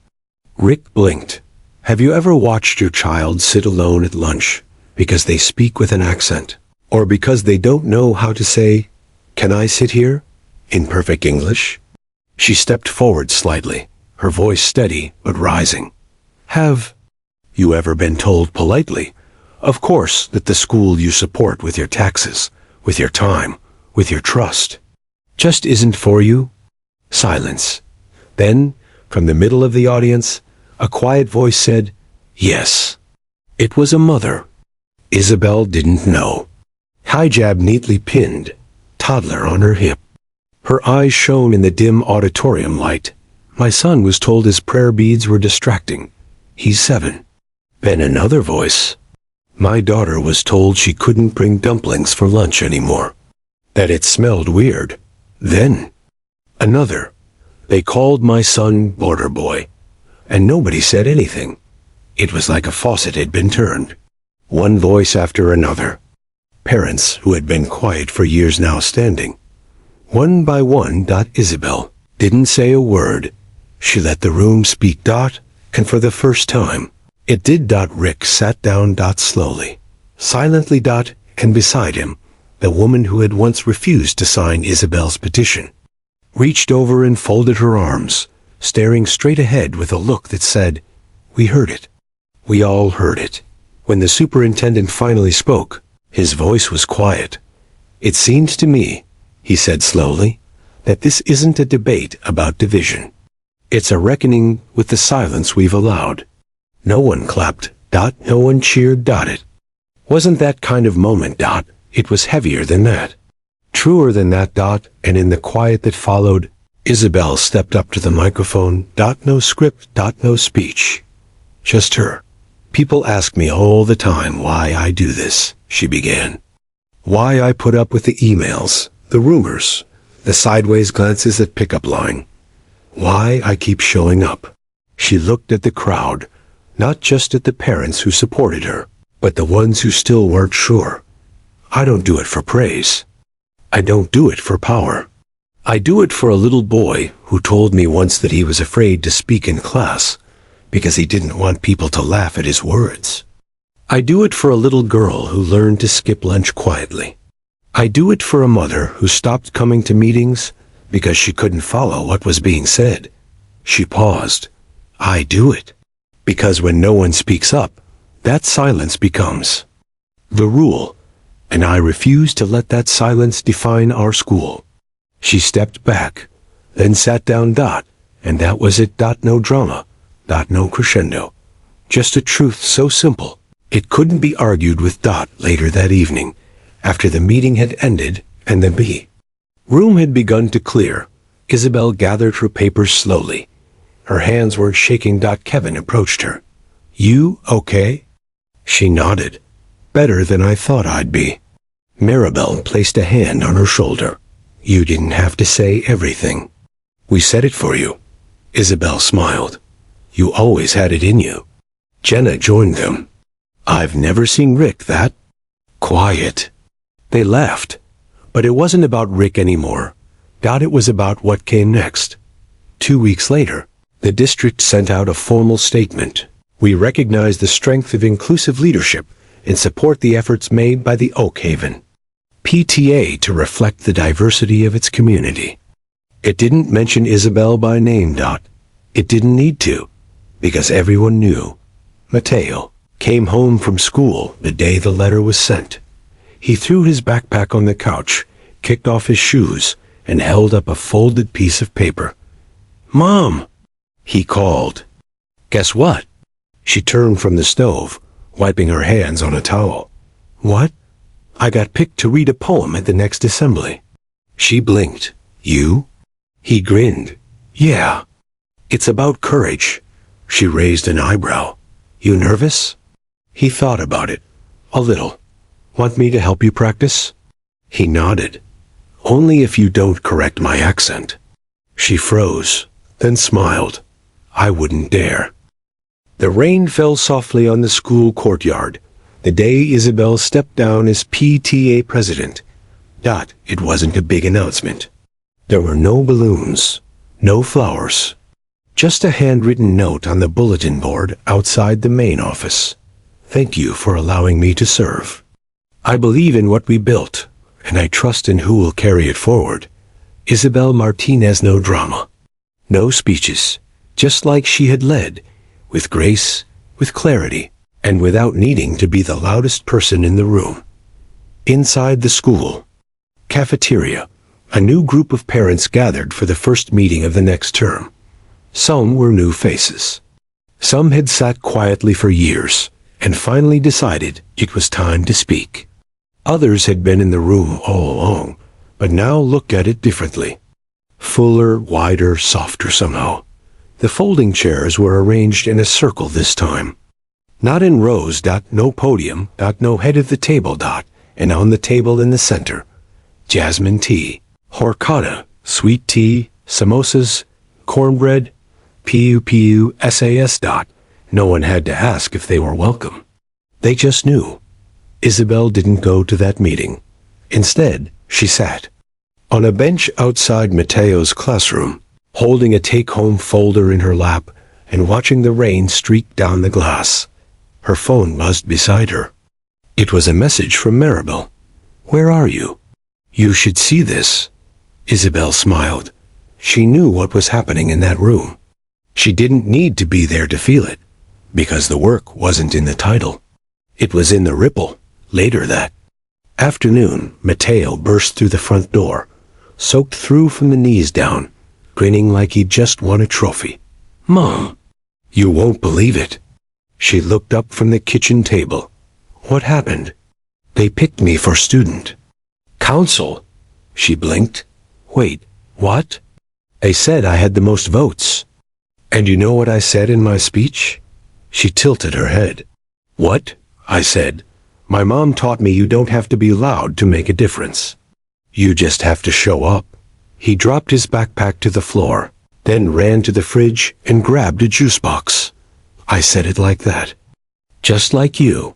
Rick blinked. "Have you ever watched your child sit alone at lunch because they speak with an accent, or because they don't know how to say, 'Can I sit here?' in perfect English?" She stepped forward slightly, her voice steady but rising. "Have you ever been told politely, of course, that the school you support with your taxes, with your time, with your trust, just isn't for you?" Silence. Then, from the middle of the audience, a quiet voice said, "Yes." It was a mother. Isabel didn't know. Hijab neatly pinned, toddler on her hip. Her eyes shone in the dim auditorium light. "My son was told his prayer beads were distracting. He's 7. Then another voice. "My daughter was told she couldn't bring dumplings for lunch anymore. That it smelled weird." Then another. "They called my son border boy, and nobody said anything." It was like a faucet had been turned. One voice after another. Parents who had been quiet for years now standing. One by one. Isabel didn't say a word. She let the room speak. And for the first time, it did. Rick sat down. Slowly, silently. And beside him, the woman who had once refused to sign Isabel's petition, reached over and folded her arms, staring straight ahead with a look that said, "We heard it. We all heard it." When the superintendent finally spoke, his voice was quiet. "It seems to me," he said slowly, "that this isn't a debate about division. It's a reckoning with the silence we've allowed." No one clapped. No one cheered. It wasn't that kind of moment. It was heavier than that. Truer than that. And in the quiet that followed, Isabel stepped up to the microphone. No script. No speech. Just her. "People ask me all the time why I do this," she began. "Why I put up with the emails, the rumors, The sideways glances at pickup line. Why I keep showing up. She looked at the crowd, not just at the parents who supported her, but the ones who still weren't sure. I don't do it for praise. I don't do it for power. I do it for a little boy who told me once that he was afraid to speak in class because he didn't want people to laugh at his words. I do it for a little girl who learned to skip lunch quietly. I do it for a mother who stopped coming to meetings because she couldn't follow what was being said. She paused. I do it because when no one speaks up, that silence becomes the rule, and I refuse to let that silence define our school. She stepped back, then sat down. And that was it. No drama. No crescendo. Just a truth so simple, it couldn't be argued with. Later that evening, after the meeting had ended and the room had begun to clear, Isabel gathered her papers slowly. Her hands were shaking. Kevin approached her. You okay? She nodded. Better than I thought I'd be. Maribel placed a hand on her shoulder. You didn't have to say everything. We said it for you. Isabel smiled. You always had it in you. Jenna joined them. I've never seen Rick that quiet. They laughed. But it wasn't about Rick anymore. It was about what came next. 2 weeks later, the district sent out a formal statement. We recognize the strength of inclusive leadership and support the efforts made by the Oak Haven PTA to reflect the diversity of its community. It didn't mention Isabel by name. It didn't need to, because everyone knew. Mateo came home from school the day the letter was sent. He threw his backpack on the couch, kicked off his shoes, and held up a folded piece of paper. Mom, he called. Guess what? She turned from the stove, wiping her hands on a towel. What? I got picked to read a poem at the next assembly. She blinked. You? He grinned. Yeah. It's about courage. She raised an eyebrow. You nervous? He thought about it. A little. Want me to help you practice? He nodded. Only if you don't correct my accent. She froze, then smiled. I wouldn't dare. The rain fell softly on the school courtyard the day Isabel stepped down as PTA president. It wasn't a big announcement. There were no balloons, no flowers. Just a handwritten note on the bulletin board outside the main office. Thank you for allowing me to serve. I believe in what we built, and I trust in who will carry it forward. Isabel Martinez. No drama. No speeches, just like she had led, with grace, with clarity, and without needing to be the loudest person in the room. Inside the school cafeteria, a new group of parents gathered for the first meeting of the next term. Some were new faces. Some had sat quietly for years and finally decided it was time to speak. Others had been in the room all along, but now looked at it differently. Fuller, wider, softer somehow. The folding chairs were arranged in a circle this time. Not in rows. No podium. No head of the table. And on the table in the center, jasmine tea, horchata, sweet tea, samosas, cornbread, SAS. No one had to ask if they were welcome. They just knew. Isabel didn't go to that meeting. Instead, she sat on a bench outside Mateo's classroom, holding a take-home folder in her lap and watching the rain streak down the glass. Her phone buzzed beside her. It was a message from Maribel. Where are you? You should see this. Isabel smiled. She knew what was happening in that room. She didn't need to be there to feel it, because the work wasn't in the title. It was in the ripple. Later that afternoon, Mateo burst through the front door, soaked through from the knees down, grinning like he'd just won a trophy. Mom, you won't believe it. She looked up from the kitchen table. What happened? They picked me for student council. She blinked. Wait, what? They said I had the most votes. And you know what I said in my speech? She tilted her head. What? I said. My mom taught me you don't have to be loud to make a difference. You just have to show up. He dropped his backpack to the floor, then ran to the fridge and grabbed a juice box. I said it like that. Just like you.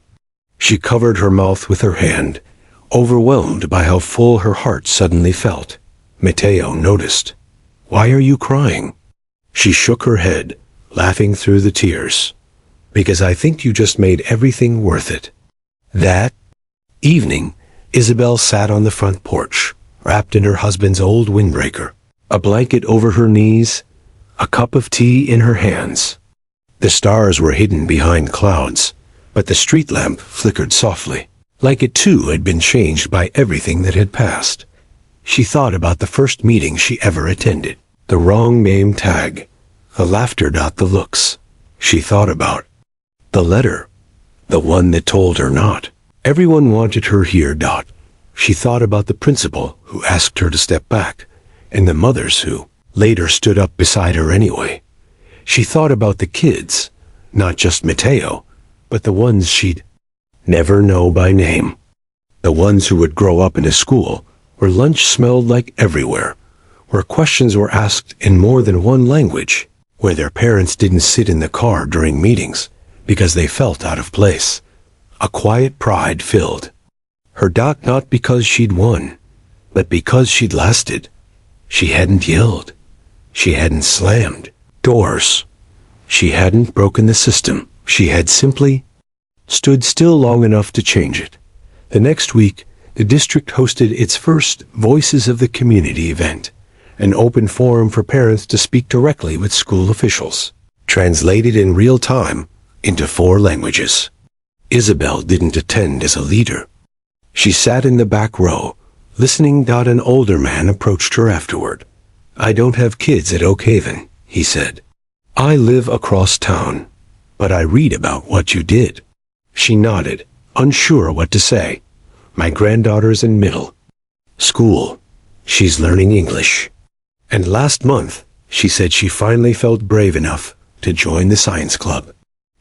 She covered her mouth with her hand, overwhelmed by how full her heart suddenly felt. Mateo noticed. Why are you crying? She shook her head, laughing through the tears. Because I think you just made everything worth it. That evening, Isabel sat on the front porch, wrapped in her husband's old windbreaker, a blanket over her knees, a cup of tea in her hands. The stars were hidden behind clouds, but the street lamp flickered softly, like it too had been changed by everything that had passed. She thought about the first meeting she ever attended, the wrong name tag, the laughter, the looks. She thought about the letter, the one that told her not. Everyone wanted her here. She thought about the principal who asked her to step back, and the mothers who later stood up beside her anyway. She thought about the kids, not just Mateo, but the ones she'd never know by name. The ones who would grow up in a school where lunch smelled like everywhere, where questions were asked in more than one language, where their parents didn't sit in the car during meetings because they felt out of place. A quiet pride filled her. Not because she'd won, but because she'd lasted. She hadn't yelled. She hadn't slammed doors. She hadn't broken the system. She had simply stood still long enough to change it. The next week, the district hosted its first Voices of the Community event, an open forum for parents to speak directly with school officials, translated in real time into 4 languages. Isabel didn't attend as a leader. She sat in the back row, listening. An older man approached her afterward. I don't have kids at Oak Haven, he said. I live across town, but I read about what you did. She nodded, unsure what to say. My granddaughter's in middle school. She's learning English. And last month, she said she finally felt brave enough to join the science club.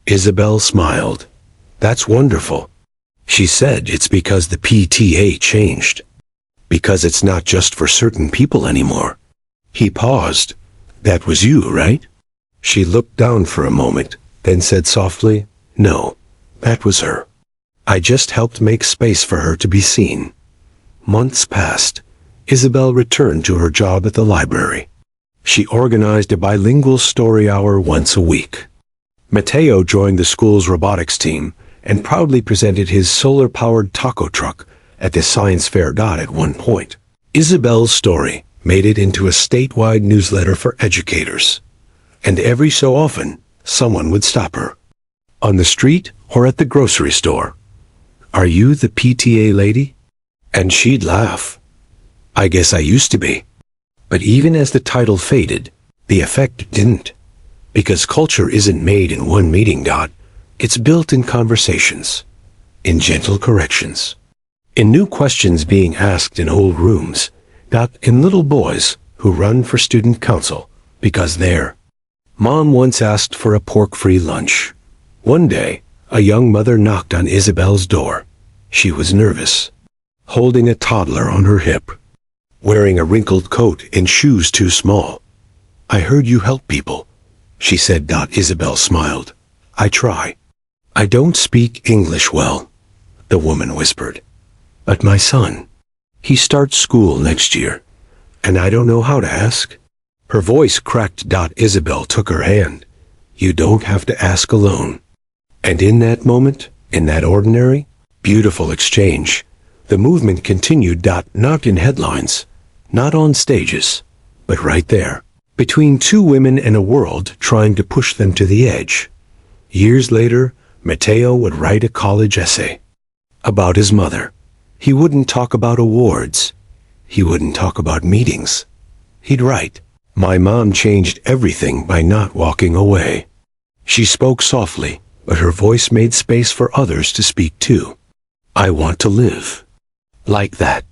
Isabel smiled. That's wonderful. She said it's because the PTA changed. Because it's not just for certain people anymore. He paused. That was you, right? She looked down for a moment, then said softly, no, that was her. I just helped make space for her to be seen. Months passed. Isabel returned to her job at the library. She organized a bilingual story hour once a week. Mateo joined the school's robotics team and proudly presented his solar-powered taco truck at the science fair. At one point, Isabel's story made it into a statewide newsletter for educators. And every so often, someone would stop her. On the street or at the grocery store. Are you the PTA lady? And she'd laugh. I guess I used to be. But even as the title faded, the effect didn't. Because culture isn't made in one meeting. It's built in conversations, in gentle corrections, in new questions being asked in old rooms, in little boys who run for student council because their mom once asked for a pork-free lunch. One day, a young mother knocked on Isabel's door. She was nervous, holding a toddler on her hip, wearing a wrinkled coat and shoes too small. I heard you help people, she said. Isabel smiled. I try. I don't speak English well, the woman whispered. But my son, he starts school next year, and I don't know how to ask. Her voice cracked. Isabel took her hand. You don't have to ask alone. And in that moment, in that ordinary, beautiful exchange, the movement continued. Not in headlines, not on stages, but right there, between 2 women and a world trying to push them to the edge. Years later, Mateo would write a college essay about his mother. He wouldn't talk about awards. He wouldn't talk about meetings. He'd write, my mom changed everything by not walking away. She spoke softly, but her voice made space for others to speak too. I want to live like that.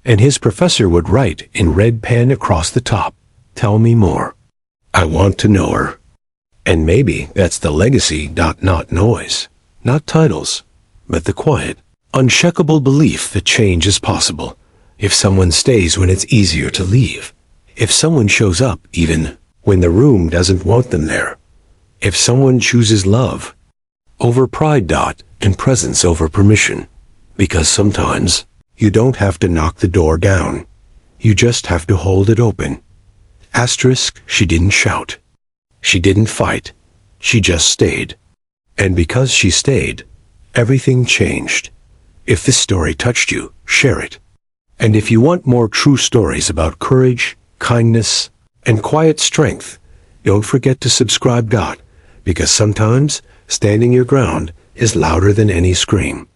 And his professor would write in red pen across the top, tell me more. I want to know her. And maybe that's the legacy. Not noise, not titles, but the quiet, unshakable belief that change is possible if someone stays when it's easier to leave. If someone shows up even when the room doesn't want them there. If someone chooses love over pride. And presence over permission. Because sometimes you don't have to knock the door down. You just have to hold it open. Asterisk, she didn't shout. She didn't fight. She just stayed. And because she stayed, everything changed. If this story touched you, share it. And if you want more true stories about courage, kindness, and quiet strength, don't forget to subscribe. Because sometimes standing your ground is louder than any scream.